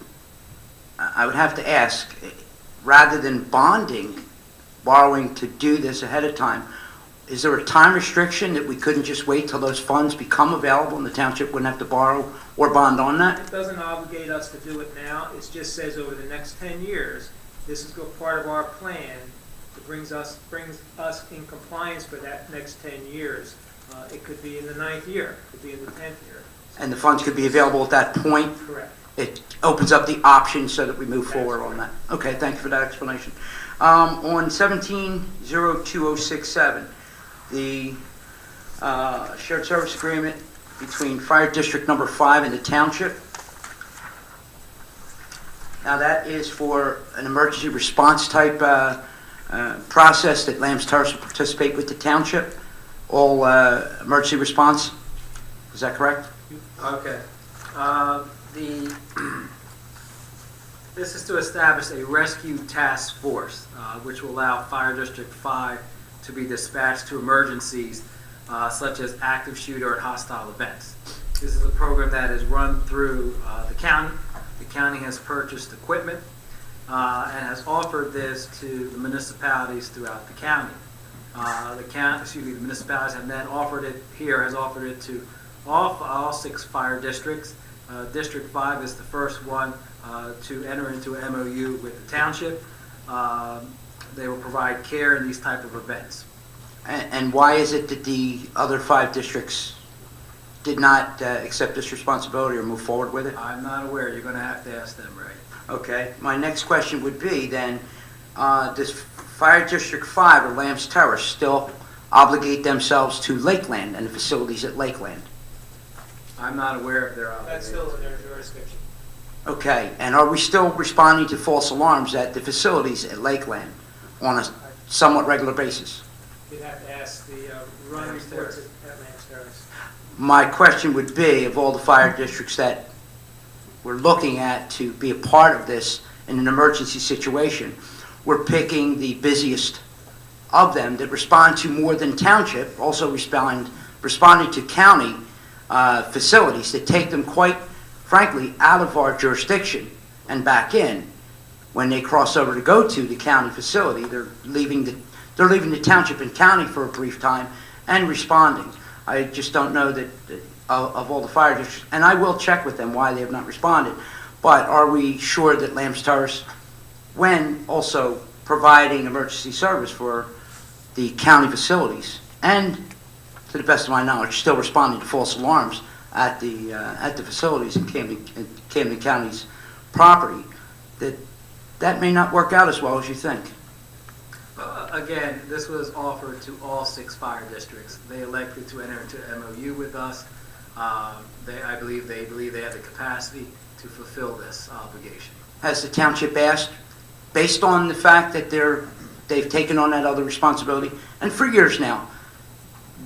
have to ask, rather than borrowing to do this ahead of time, is there a time restriction that we couldn't just wait till those funds become available and the township wouldn't have to borrow or bond on that? It doesn't obligate us to do it now. It just says over the next 10 years, this is part of our plan that brings us in compliance for that next 10 years. It could be in the 9th year, it could be in the 10th year. And the funds could be available at that point? Correct. It opens up the option so that we move forward on that. Okay, thank you for that explanation. On 17-02067, the shared service agreement between Fire District Number 5 and the township. Now that is for an emergency response type process that Lamb's Terrace will participate with the township. All emergency response, is that correct? Okay. This is to establish a rescue task force, which will allow Fire District 5 to be dispatched to emergencies such as active shooter and hostile events. This is a program that is run through the county. The county has purchased equipment and has offered this to the municipalities throughout the county. The municipalities have then offered it to all 6 fire districts. District 5 is the first one to enter into an MOU with the township. They will provide care in these type of events. And why is it that the other 5 districts did not accept this responsibility or move forward with it? I'm not aware. You're going to have to ask them, Ray. Okay. My next question would be then, does Fire District 5 or Lamb's Terrace still obligate themselves to Lakeland and the facilities at Lakeland? I'm not aware of their That's still in their jurisdiction. Okay. And are we still responding to false alarms at the facilities at Lakeland on a somewhat regular basis? You'd have to ask the run reports at Lamb's Terrace. My question would be, of all the fire districts that we're looking at to be a part of this in an emergency situation, we're picking the busiest of them that respond to more than township, also responding to county facilities that take them, quite frankly, out of our jurisdiction and back in. When they cross over to go to the county facility, they're leaving the township and county for a brief time and responding. I just don't know that of all the fire districts, and I will check with them why they have not responded, but are we sure that Lamb's Terrace, when also providing emergency service for the county facilities, and to the best of my knowledge, still responding to false alarms at the facilities in Camden County's property, that may not work out as well as you think? Again, this was offered to all 6 fire districts. They elected to enter into an MOU with us. I believe they have the capacity to fulfill this obligation. Has the township asked, based on the fact that they've taken on that other responsibility, and for years now,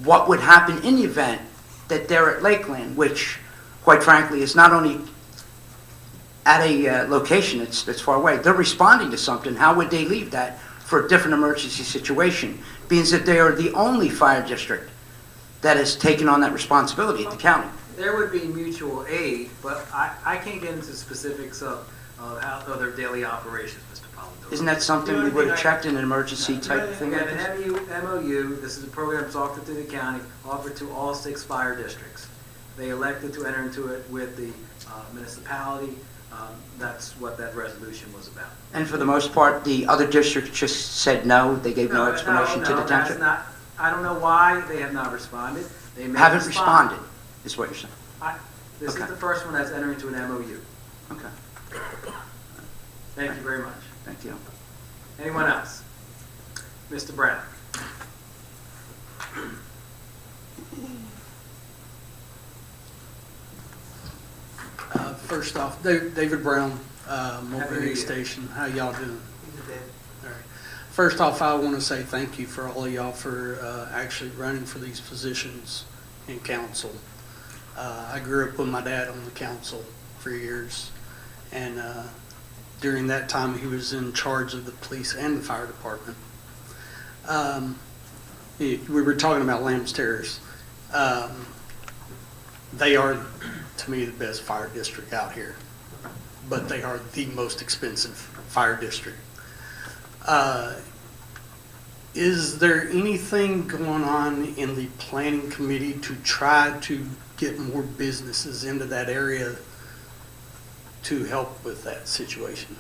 what would happen in the event that they're at Lakeland, which, quite frankly, is not only at a location that's far away. They're responding to something. How would they leave that for a different emergency situation? Being that they are the only fire district that has taken on that responsibility at the county. There would be mutual aid, but I can't get into specifics of their daily operations, Mr. Polidori. Isn't that something we would have checked in an emergency type thing? We like have this? an MOU, this is a program that's offered to the county, offered to all 6 fire districts. They elected to enter into it with the municipality. That's what that resolution was about. And for the most part, the other districts just said no, they gave no explanation to the that's township? not, I don't know why they have not responded. They may Haven't respond. responded, is what you're saying? This Okay. is the first one that's entered into an MOU. Okay, Thank you very much. thank you. Anyone else? Mr. Brown? First off, David Brown, Happy New Mulberry Year. Station. How y'all doing? All right. First off, I want to say thank you for all of y'all for actually running for these positions in council. I grew up with my dad on the council for years, and during that time, he was in charge of the police and the fire department. We were talking about Lamb's Terrace. They are, to me, the best fire district out here, but they are the most expensive fire district. Is there anything going on in the planning committee to try to get more businesses into that area to help with that situation?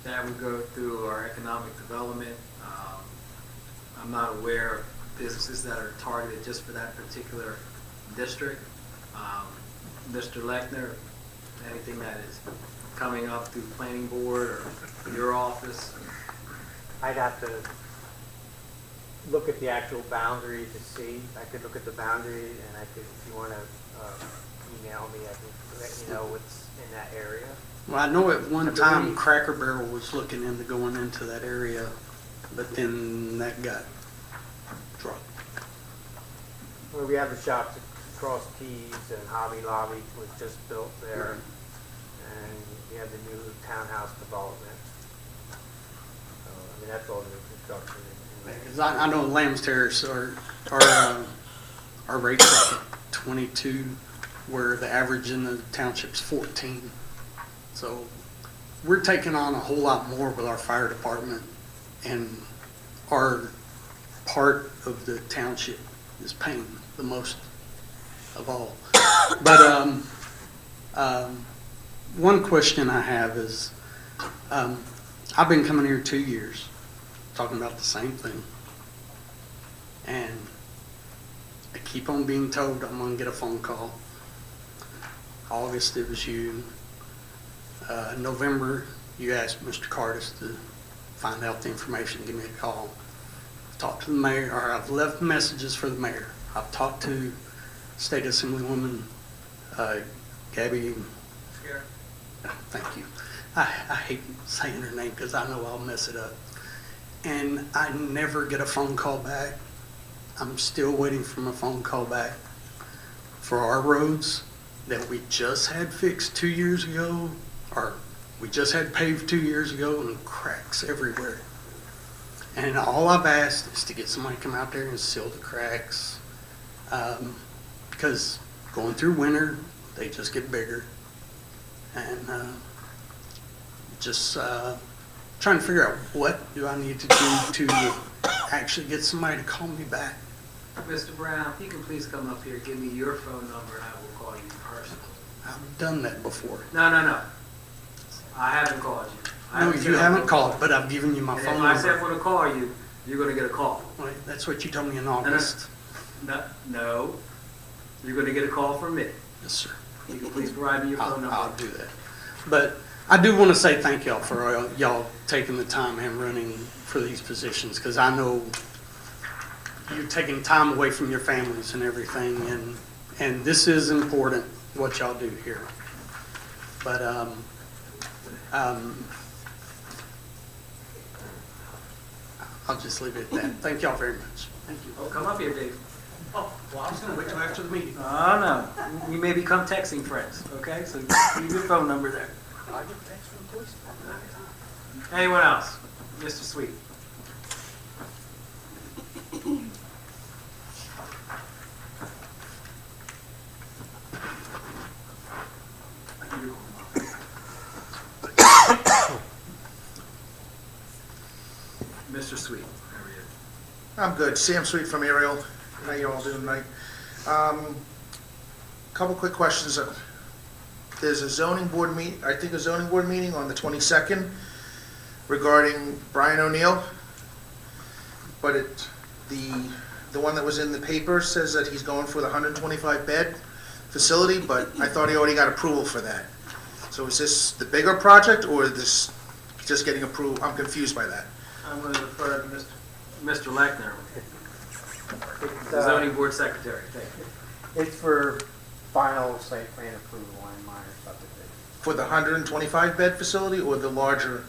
That would go through our economic development. I'm not aware of businesses that are targeted just for that particular district. Mr. Lechner, anything that is coming up through planning board or your office? I'd have to look at the actual boundary to see. I could look at the boundary, and I could, if you want to email me, I can let you know what's in that area. Well, I know at one time Cracker Barrel was looking into going into that area, but then that got dropped. Well, we have the shops across Keys, and Hobby Lobby was just built there, and we have the new townhouse development. So, I mean, that's all new construction. Because I know Lamb's Terrace, our rate's like 22, where the average in the township's 14. So we're taking on a whole lot more with our fire department, and our part of the township is paying the most of all. But one question I have is, I've been coming here 2 years, talking about the same thing, and I keep on being told I'm gonna get a phone call. August, it was you. November, you asked Mr. Cardis to find out the information, give me a call. I've talked to the mayor, or I've left messages for the mayor. I've talked to State Assemblywoman Gabby. Thank you. I hate saying her name because I know I'll mess it up. And I never get a phone call back. I'm still waiting for my phone call back for our roads that we just had fixed 2 years ago, or we just had paved 2 years ago, and cracks everywhere. And all I've asked is to get somebody to come out there and seal the cracks, because going through winter, they just get bigger. And just trying to figure out what do I need to do to actually get somebody to call me back. Mr. Brown, if you can please come up here, give me your phone number, and I will call you personally. I've done that before. No. I haven't called you. No, you haven't called, but I've given you my phone number. If I said I'm going to call you, you're going to get a call. Wait, that's what you told me in August. No. You're going to get a call from me. Yes, sir. You can please provide me your phone number. I'll do that. But I do want to say thank y'all for y'all taking the time and running for these positions, because I know you're taking time away from your families and everything, and this is important, what y'all do here. But I'll just leave it at that. Thank y'all very much. Thank you. Oh, come up here, Dave. Oh, well, I was gonna wait till after the meeting. Oh, no. We may become texting friends, okay? So leave your phone number there. Anyone else? Mr. Sweet. Mr. Sweet. How are you? I'm good. Sam Sweet from Ariel. How you all doing tonight? Couple quick questions. There's a zoning board meet, I think a zoning board meeting on the 22nd regarding Brian O'Neill. But the one that was in the paper says that he's going for the 125 bed facility, but I thought he already got approval for that. So is this the bigger project or is this just getting approved? I'm confused by that. I'm going to refer to Mr. Lechner, It's, the zoning board secretary. Thank you. It's for final site plan approval and minor subdivision. For the 125 bed facility or the larger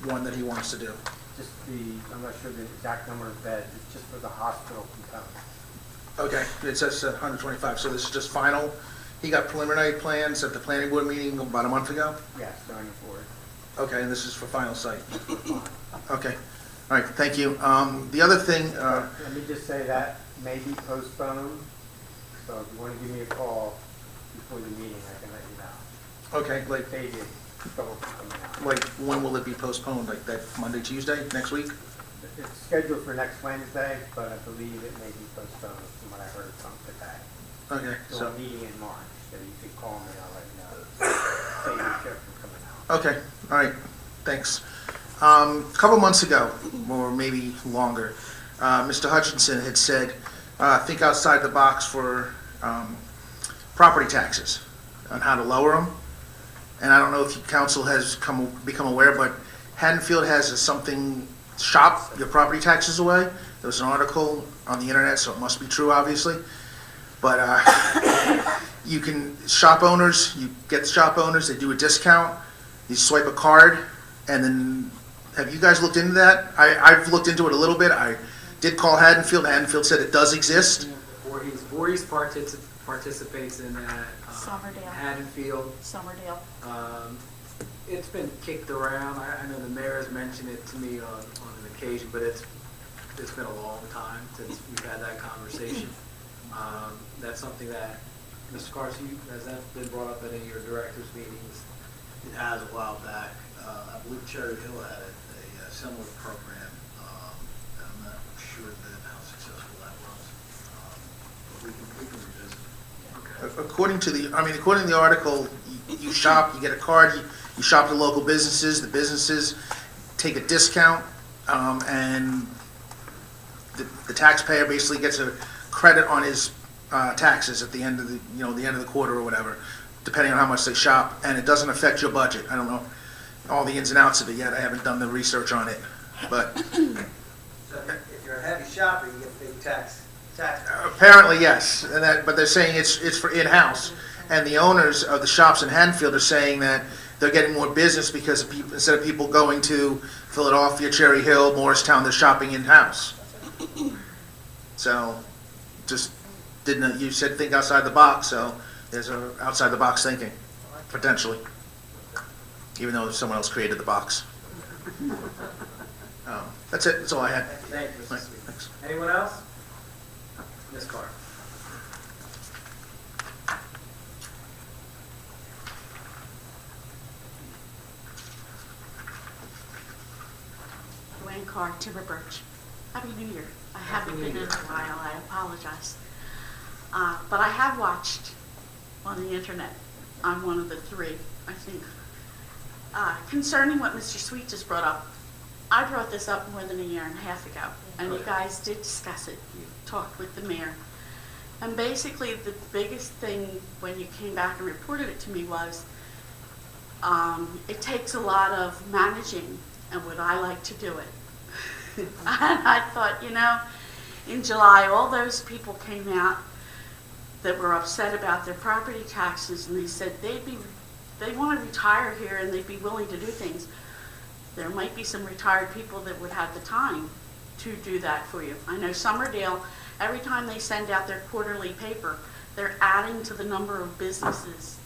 one that he wants to do? Just I'm not sure the exact number of beds, it's just for the hospital component. Okay, it says 125, so this is just final. He got preliminary plans at the planning board meeting about a month ago? Yes, zoning board. Okay, and this is for final site? Okay, all right, thank you. The other thing, Let me just say that may be postponed, so if you want to give me a call before the meeting, I can let you know. okay, like, They did trouble coming out. like when will it be postponed? Like that Monday, Tuesday, next week? It's scheduled for next Wednesday, but I believe it may be postponed from what I heard from today. Okay, So so, a meeting in March, so you could call me, I'll let you know. Say your trip from coming out. okay, all right, thanks. A couple months ago, or maybe longer, Mr. Hutchinson had said, think outside the box for property taxes on how to lower them. And I don't know if the council has become aware, but Haddonfield has something, shop your property taxes away. There was an article on the internet, so it must be true, obviously. But you can, shop owners, you get shop owners, they do a discount, you swipe a card, and then, have you guys looked into that? I've looked into it a little bit. I did call Haddonfield. Haddonfield said it does exist. Voorhees participates in that. Somerdale. Haddonfield. Somerdale. It's been kicked around. I know the mayor has mentioned it to me on an occasion, but it's been a long time since we've had that conversation. That's something that, Mr. Carson, has that been brought up at any of your directors' meetings? It has a while back. I believe Cherry Hill had a similar program. I'm not sure then how successful that was. But we can revisit. According to the article, you shop, you get a card, you shop the local businesses, the businesses take a discount, and the taxpayer basically gets a credit on his taxes at the end of the end of the quarter or whatever, depending on how much they shop, and it doesn't affect your budget. I don't know all the ins and outs of it yet. I haven't done the research on it, but So if you're a heavy shopper, you get big tax. apparently yes. But they're saying it's for in-house, and the owners of the shops in Haddonfield are saying that they're getting more business because of people, instead of people going to Philadelphia, Cherry Hill, Morristown, they're shopping in-house. So, just didn't, you said think outside the box, so there's a outside the box thinking, potentially. Even though someone else created the box. That's it, that's all I had. Thank you, Mr. Right, Sweet. thanks. Anyone else? Ms. Carr. Wayne Carr, Timber Birch. Happy New Year. I haven't been in a while, I apologize. But I have watched on the internet. I'm one of the three, I think. Concerning what Mr. Sweet just brought up, I brought this up more than a year and a half ago, and you guys did discuss it. You talked with the mayor. And basically, the biggest thing when you came back and reported it to me was it takes a lot of managing, and would I like to do it? And I thought, in July, all those people came out that were upset about their property taxes, and they said they want to retire here and they'd be willing to do things. There might be some retired people that would have the time to do that for you. I know Somerdale Every time they send out their quarterly paper, they're adding to the number of businesses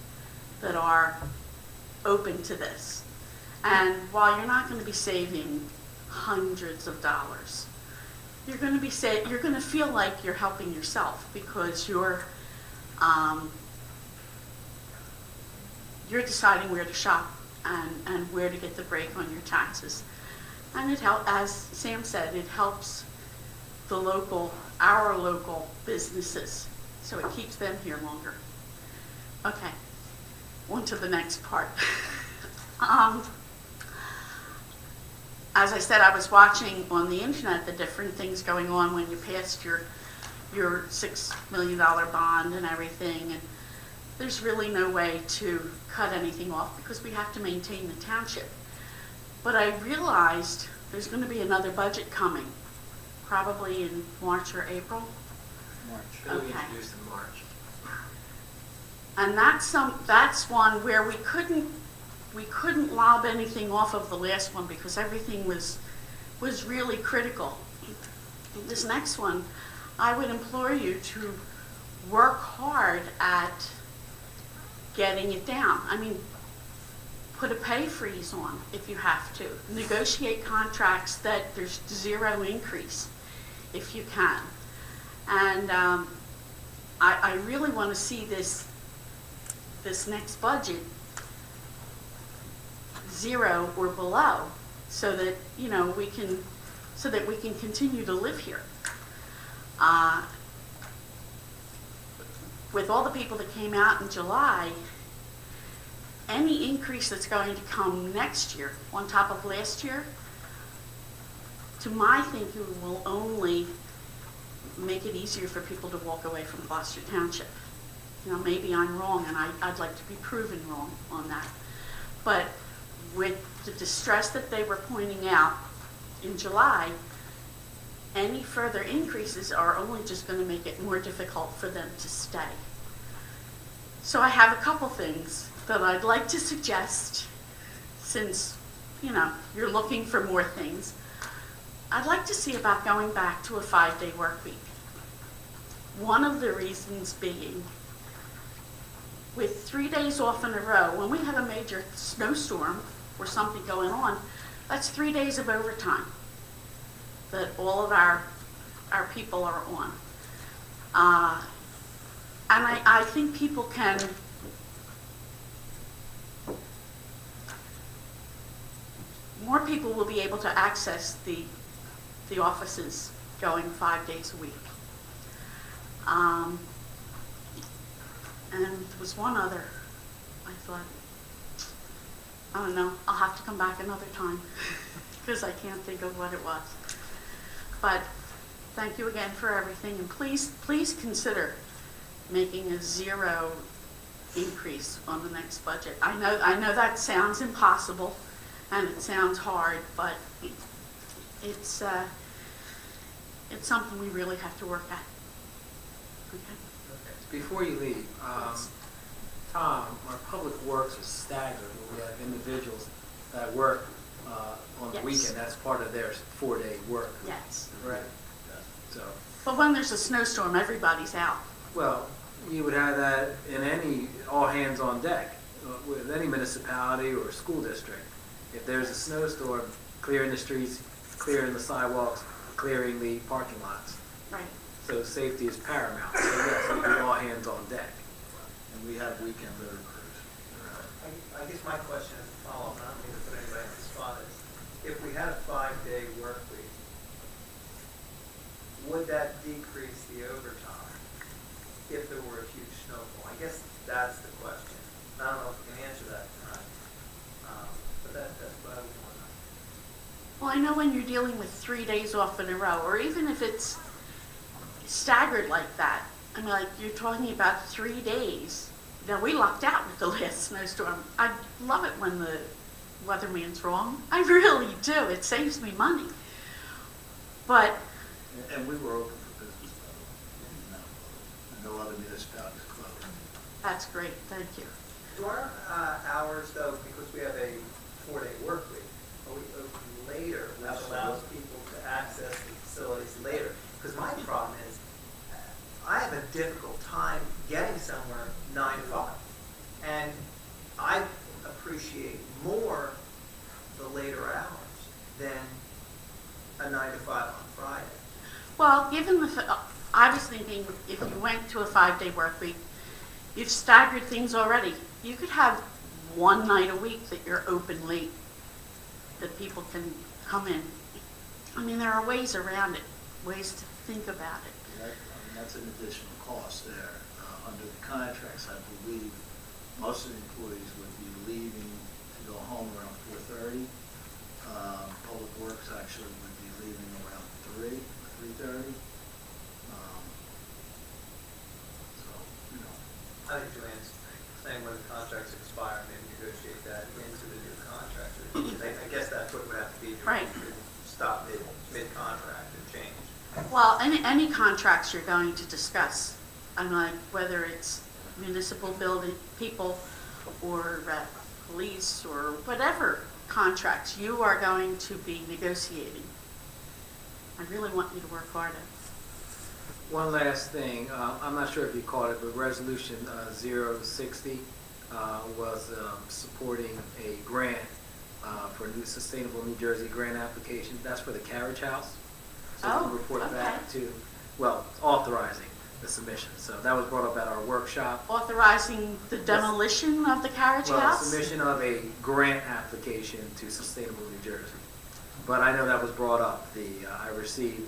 that are open to this. And while you're not going to be saving hundreds of dollars, you're going to feel like you're helping yourself, because you're deciding where to shop and where to get the break on your taxes. And as Sam said, it helps our local businesses, so it keeps them here longer. Okay, on to the next part. As I said, I was watching on the internet the different things going on when you passed your $6 million bond and everything, and there's really no way to cut anything off because we have to maintain the township. But I realized there's going to be another budget coming, probably in March or April. March. It'll be introduced in March. And that's one where we couldn't lob anything off of the last one because everything was really critical. This next one, I would implore you to work hard at getting it down. I mean, put a pay freeze on if you have to. Negotiate contracts that there's zero increase if you can. And I really want to see this next budget zero or below, so that we can continue to live here. With all the people that came out in July, any increase that's going to come next year on top of last year, to my thinking, will only make it easier for people to walk away from Gloucester Township. Maybe I'm wrong, and I'd like to be proven wrong on that. But with the distress that they were pointing out in July, any further increases are only just going to make it more difficult for them to stay. So I have a couple things that I'd like to suggest, since you're looking for more things. I'd like to see about going back to a 5-day work week. One of the reasons being, with 3 days off in a row, when we have a major snowstorm or something going on, that's 3 days of overtime that all of our people are on. And I think people can more people will be able to access the offices going 5 days a week. And there was one other, I thought, I don't know, I'll have to come back another time because I can't think of what it was. But thank you again for everything, and please consider making a zero increase on the next budget. I know that sounds impossible and it sounds hard, but it's something we really have to work at. Okay. Before you leave, Tom, our public works is staggered. We have individuals that work on the Yes. weekend. That's part of their 4-day work. Yes. Right. So, But when there's a snowstorm, everybody's out. well, you would have that in any all hands on deck with any municipality or school district. If there's a snowstorm, clearing the streets, clearing the sidewalks, clearing the parking lots. Right. So safety is paramount. So yes, it would be all hands on deck. And we have weekend road crews. I guess my question is a follow-up, and I don't mean to put anybody on the spot, is if we had a 5-day work week, would that decrease the overtime if there were a huge snowfall? I guess that's the question. I don't know if we can answer that tonight, but that's what I would want to know. Well, I know when you're dealing with 3 days off in a row, or even if it's staggered like that, I mean, like you're talking about 3 days. Now, we lucked out with the last snowstorm. I love it when the weatherman's wrong. I really do. It saves me money. But And we were open for business, by the way. No other municipalities closed. that's great. Thank you. Do our hours, though, because we have a 4-day work week, are we open later, which allows people to access the facilities later? Because my problem is, have a difficult time getting somewhere 9 to 5. And I appreciate more the later hours than a 9 to 5 on Friday. Well, I was thinking if you went to a 5-day work week, you've staggered things already. You could have one night a week that you're open late, that people can come in. I mean, there are ways around it, ways to think about it. That's an additional cost there. Under the contracts, I believe most of the employees would be leaving to go home around 4:30. Public Works actually would be leaving around 3:30. I think Joanne's saying when the contracts expire, maybe negotiate that into the new contract. I guess that's what would have to be. Right. Stop mid-contract and change. Well, any contracts you're going to discuss, like whether it's municipal building people or police or whatever contracts you are going to be negotiating. I really want you to work harder. One last thing, I'm not sure if you caught it, but Resolution 060 was supporting a grant for a new Sustainable New Jersey grant application. That's for the carriage house. So we can report back to, well, authorizing the submission. So that was brought up at our workshop. Authorizing the demolition of the carriage house? Submission of a grant application to Sustainable New Jersey. But I know that was brought up. I received,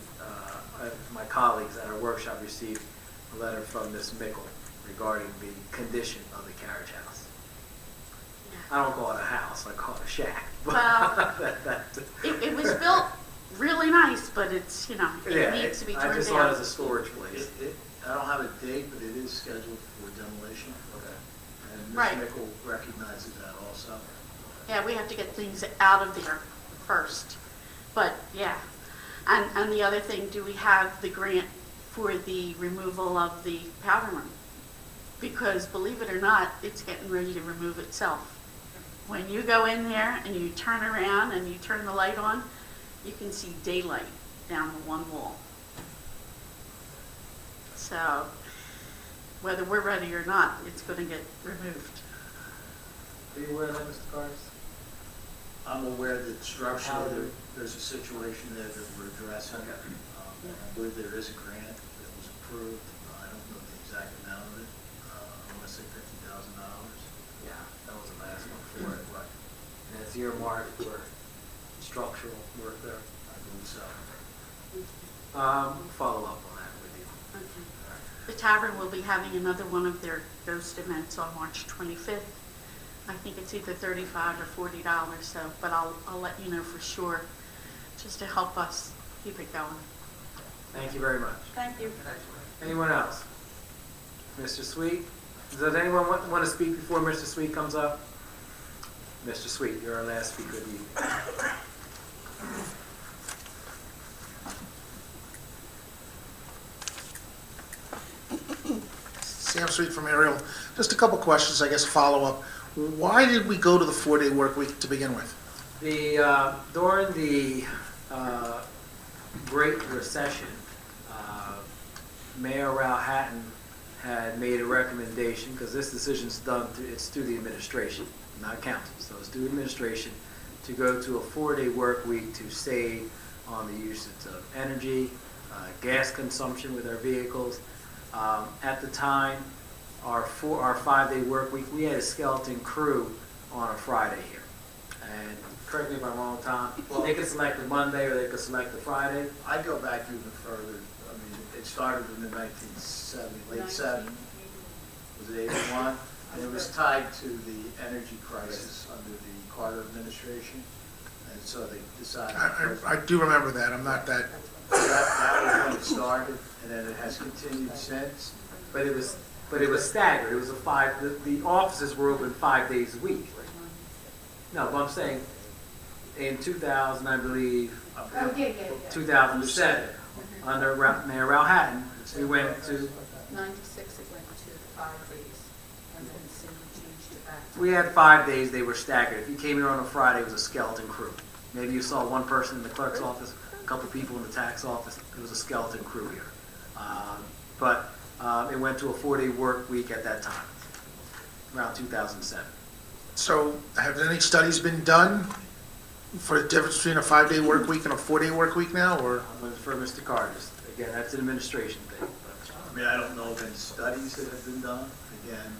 my colleagues at our workshop received a letter from Ms. Mickle regarding the condition of the carriage house. I don't call it a house, I call it a shack. Well, it was built really nice, but it's, it needs to be torn down. I just saw it as a storage place. I don't have a date, but it is scheduled for demolition. Okay. And Right. Ms. Mickle recognizes that also. Yeah, we have to get things out of there first. But, yeah. And the other thing, do we have the grant for the removal of the powder room? Because believe it or not, it's getting ready to remove itself. When you go in there and you turn around and you turn the light on, you can see daylight down the one wall. So, whether we're ready or not, it's going to get removed. Are you aware of that, Mr. Cars? I'm aware that structurally there's a situation there that we're addressing. I believe there is a grant that was approved. I don't know the exact amount of it. I want to say $50,000. Yeah, that was the last one for it, right? And it's earmarked for structural work there. I believe so. Follow up on that with you. Okay. The tavern will be having another one of their ghost events on March 25th. I think it's either $35 or $40, so, but I'll let you know for sure, just to help us keep it going. Thank you very much. Thank you. Anyone else? Mr. Sweet? Does anyone want to speak before Mr. Sweet comes up? Mr. Sweet, you're our last speaker of the evening. Sam Sweet from Ariel. Just a couple questions, I guess, follow up. Why did we go to the 4-day work week to begin with? During the Great Recession, Mayor Ralph Hatton had made a recommendation, because this decision's done, it's through the administration, not council, so it's through administration, to go to a 4-day work week to save on the usage of energy, gas consumption with our vehicles. At the time, our 5-day work week, we had a skeleton crew on a Friday here. And correct me if I'm wrong, Tom, they could select a Monday or they could select a Friday. I go back even further. I mean, it started in the 1970s, late 70s. Was it 81? And it was tied to the energy crisis under the Carter administration. And so they decided. I do remember that. I'm not that. That was when it started, and then it has continued since. But it was staggered. It was the offices were open 5 days a week. No, but I'm saying in 2000, I believe, 2007, under Mayor Ralph Hatton, we went to. 96 it went to 5 days, and then Cindy changed it back. We had 5 days. They were staggered. If you came here on a Friday, it was a skeleton crew. Maybe you saw one person in the clerk's office, a couple people in the tax office. It was a skeleton crew here. But It went to a 4-day work week at that time, around 2007. So have any studies been done for the difference between a 5-day work week and a 4-day work week now, or? I'm going to defer Mr. Carter. Again, that's an administration thing. I mean, I don't know of any studies that have been done. Again,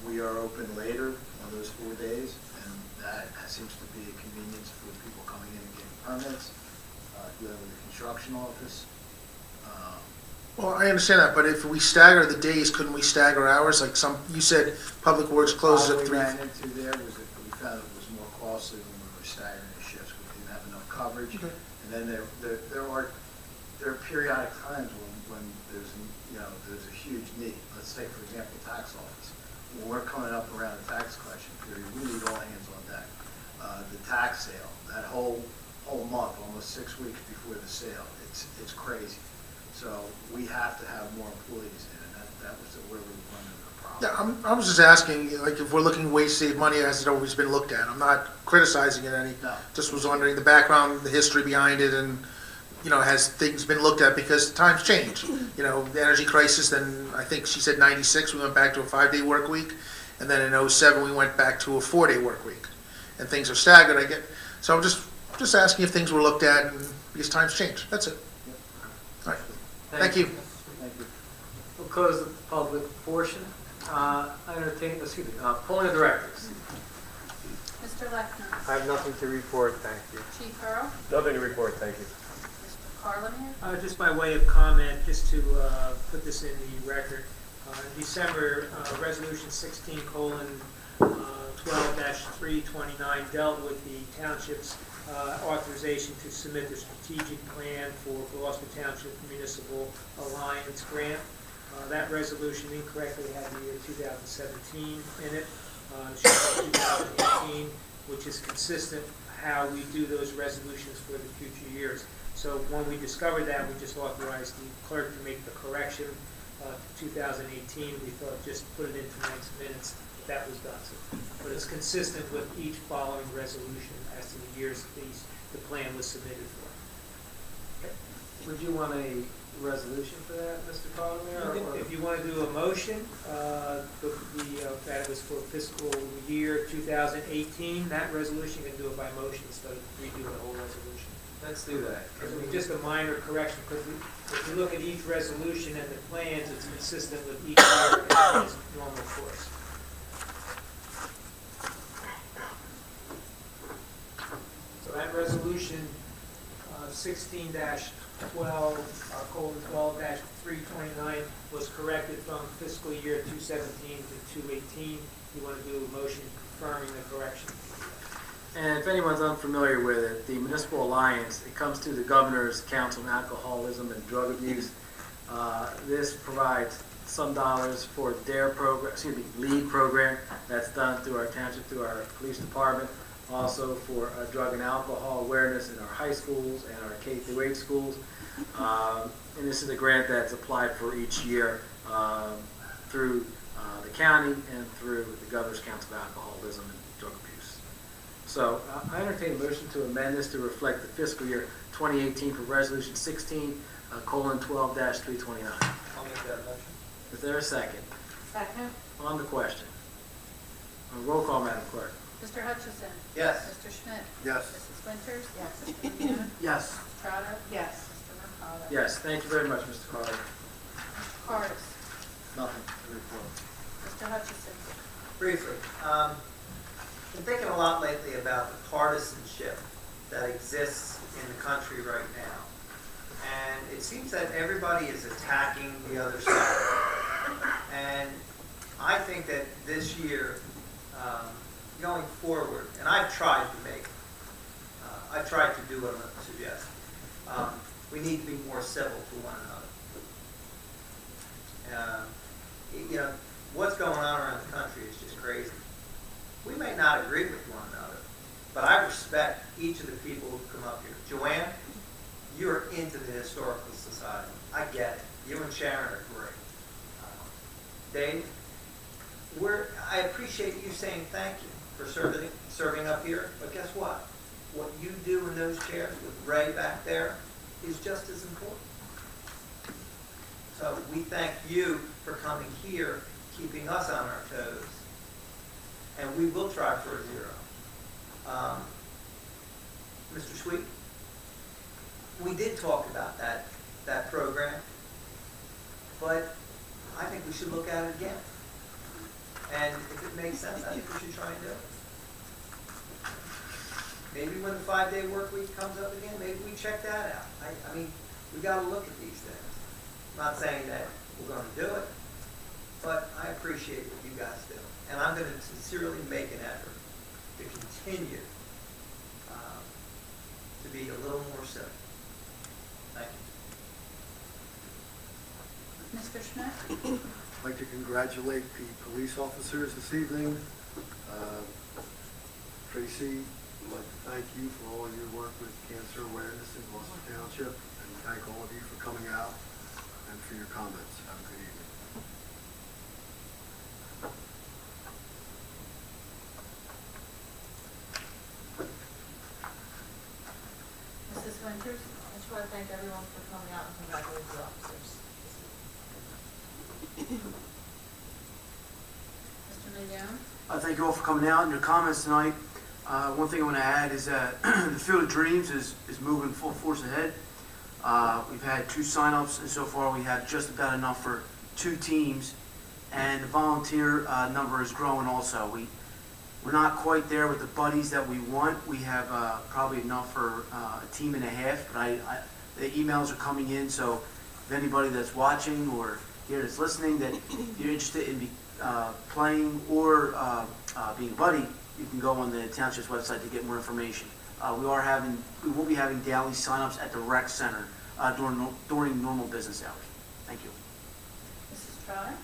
we are open later on those 4 days, and that seems to be a convenience for people coming in and getting permits, dealing with the construction office. Well, I understand that, but if we stagger the days, couldn't we stagger hours? Like you said, Public Works closes at 3. What we ran into there was that we found it was more costly when we were staggering the shifts. We didn't have enough coverage. Okay. And then there are periodic times when there's a huge need. Let's take, for example, tax office. When we're coming up around the tax collection period, we need all hands on deck. The tax sale, that whole month, almost 6 weeks before the sale, it's crazy. So we have to have more employees in, and that was where we were running into the problem. Yeah, I was just asking, like, if we're looking ways to save money, has it always been looked at? I'm not criticizing it any. No. Just was wondering the background, the history behind it, and, has things been looked at? Because times change. The energy crisis, then I think she said 96, we went back to a 5-day work week. And then in 07, we went back to a 4-day work week. And things are staggered, So I'm just asking if things were looked at, and because times change. That's it. All right. Thank you. Thank you. We'll close the public portion. Polling of directors. Mr. Lechner. I have nothing to report, thank you. Chief Earl. Nothing to report, thank you. Mr. Carlemere. Just by way of comment, just to put this in the record, in December, Resolution 16:12-329 dealt with the township's authorization to submit the strategic plan for Gloucester Township Municipal Alliance Grant. That resolution incorrectly had the year 2017 in it. It should be 2018, which is consistent how we do those resolutions for the future years. So when we discovered that, we just authorized the clerk to make the correction to 2018. We thought just put it into next minutes. That was done. So, but it's consistent with each following resolution as to the years the plan was submitted for. Okay. Would you want a resolution for that, Mr. Carlemere? If you want to do a motion, that was for fiscal year 2018, that resolution, you can do it by motion instead of redo the whole resolution. Let's do that. Just a minor correction, because if you look at each resolution and the plans, it's consistent with each year in its normal course. So that resolution 16-12:329 was corrected from fiscal year 217 to 218. You want to do a motion confirming the correction. And if anyone's unfamiliar with it, the Municipal Alliance, it comes to the Governor's Council on Alcoholism and Drug Abuse. This provides some dollars for their program, LEAD program that's done through our township, through our police department, also for drug and alcohol awareness in our high schools and our K-8 schools. And this is a grant that's applied for each year through the county and through the Governor's Council of Alcoholism and Drug Abuse. So I entertain a motion to amend this to reflect the fiscal year 2018 for Resolution 16:12-329. I'll make that motion. Is there a second? Second. On the question. Roll call, Madam Clerk. Mr. Hutchison. Yes. Mr. Schmidt. Yes. Mrs. Winters. Yes. Mr. Leona. Yes. Mrs. Trotter. Yes. Mr. Mercado. Yes, thank you very much, Mr. Carter. Cardis. Nothing to report. Mr. Hutchison. Briefly, been thinking a lot lately about the partisanship that exists in the country right now. And it seems that everybody is attacking the other side. And I think that this year, going forward, and I've tried to do what I'm suggesting. We need to be more civil to one another. What's going on around the country is just crazy. We may not agree with one another, but I respect each of the people who come up here. Joanne, you're into the Historical Society. I get it. You and Sharon are great. Dave, I appreciate you saying thank you for serving up here, but guess what? What you do in those chairs with Ray back there is just as important. So we thank you for coming here, keeping us on our toes, and we will try for a 0. Mr. Sweet, we did talk about that program, but I think we should look at it again. And if it makes sense, I think we should try and do it. Maybe when the 5-day work week comes up again, maybe we check that out. I mean, we got to look at these things. I'm not saying that we're going to do it, but I appreciate what you guys do. And I'm going to sincerely make an effort to continue to be a little more civil. Thank you. Mr. Schmidt? I'd like to congratulate the police officers this evening. Tracy, I'd like to thank you for all your work with cancer awareness in Gloucester Township, and thank all of you for coming out and for your comments. Have a good evening. Mrs. Winters? I just want to thank everyone for coming out and congratulate the officers. Mr. Mignone? I thank you all for coming out and your comments tonight. One thing I want to add is that the Field of Dreams is moving full force ahead. We've had 2 sign-ups, and so far we have just about enough for 2 teams, and the volunteer number is growing also. We're not quite there with the buddies that we want. We have probably enough for a team and a half, but the emails are coming in, so if anybody that's watching or here that's listening that you're interested in playing or being a buddy, you can go on the township's website to get more information. We will be having daily sign-ups at the rec center during normal business hours. Thank you. Mrs. Trotter?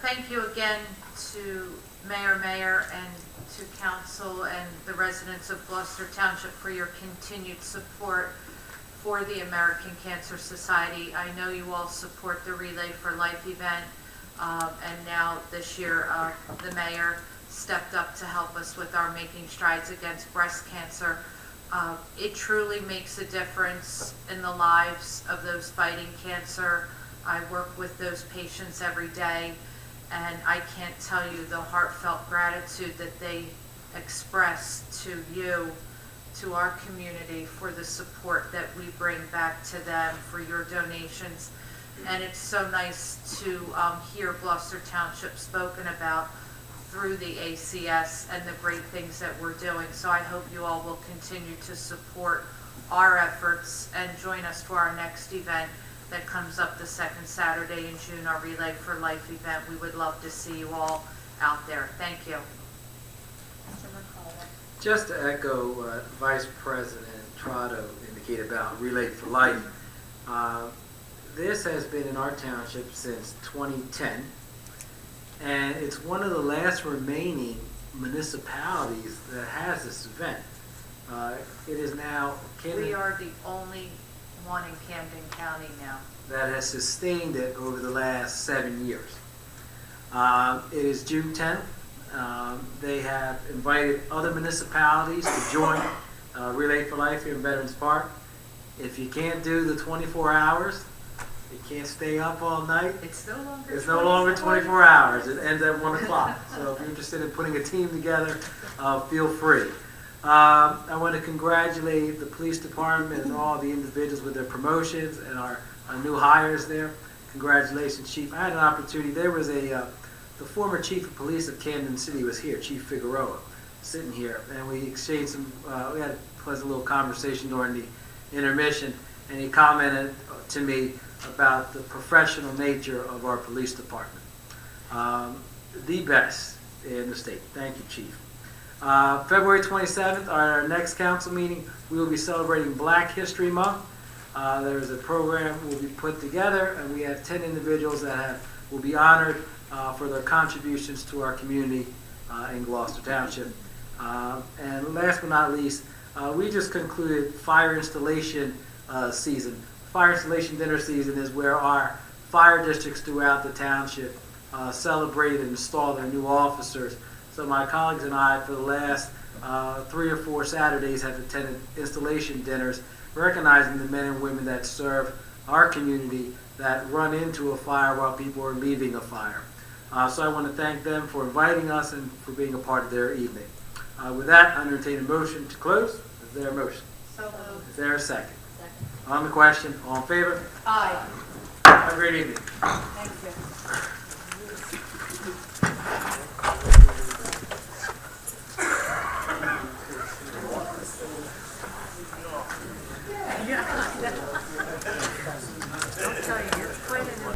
Thank you again to Mayor and to council and the residents of Gloucester Township for your continued support for the American Cancer Society. I know you all support the Relay for Life event, and now this year the mayor stepped up to help us with our Making Strides Against Breast Cancer. It truly makes a difference in the lives of those fighting cancer. I work with those patients every day, and I can't tell you the heartfelt gratitude that they express to you, to our community, for the support that we bring back to them, for your donations. And it's so nice to hear Gloucester Township spoken about through the ACS and the great things that we're doing. So I hope you all will continue to support our efforts and join us for our next event that comes up the second Saturday in June, our Relay for Life event. We would love to see you all out there. Thank you. Mr. McCullough? Just to echo what Vice President Trotto indicated about Relay for Life, this has been in our township since 2010, and it's one of the last remaining municipalities that has this event. It is now We are the only one in Camden County now. that has sustained it over the last 7 years. It is June 10th. They have invited other municipalities to join Relay for Life here in Veterans Park. If you can't do the 24 hours, you can't stay up all night. It's no longer It's no longer 24 hours. It ends at 1 o'clock. So if you're interested in putting a team together, feel free. I want to congratulate the police department and all the individuals with their promotions and our new hires there. Congratulations, Chief. I had an opportunity. There was the former Chief of Police of Camden City was here, Chief Figueroa, sitting here, and we exchanged some. We had a pleasant little conversation during the intermission, and he commented to me about the professional nature of our police department. The best in the state. Thank you, Chief. February 27th, our next council meeting, we will be celebrating Black History Month. There's a program will be put together, and we have 10 individuals that will be honored for their contributions to our community in Gloucester Township. And last but not least, we just concluded fire installation season. Fire installation dinner season is where our fire districts throughout the township celebrate and install their new officers. So my colleagues and I, for the last 3 or 4 Saturdays, have attended installation dinners, recognizing the men and women that serve our community that run into a fire while people are leaving a fire. So I want to thank them for inviting us and for being a part of their evening. With that, I entertain a motion to close. Is there a motion? So moved. Is there a second? Second. On the question, all in favor? Aye. Have a great evening. Thank you.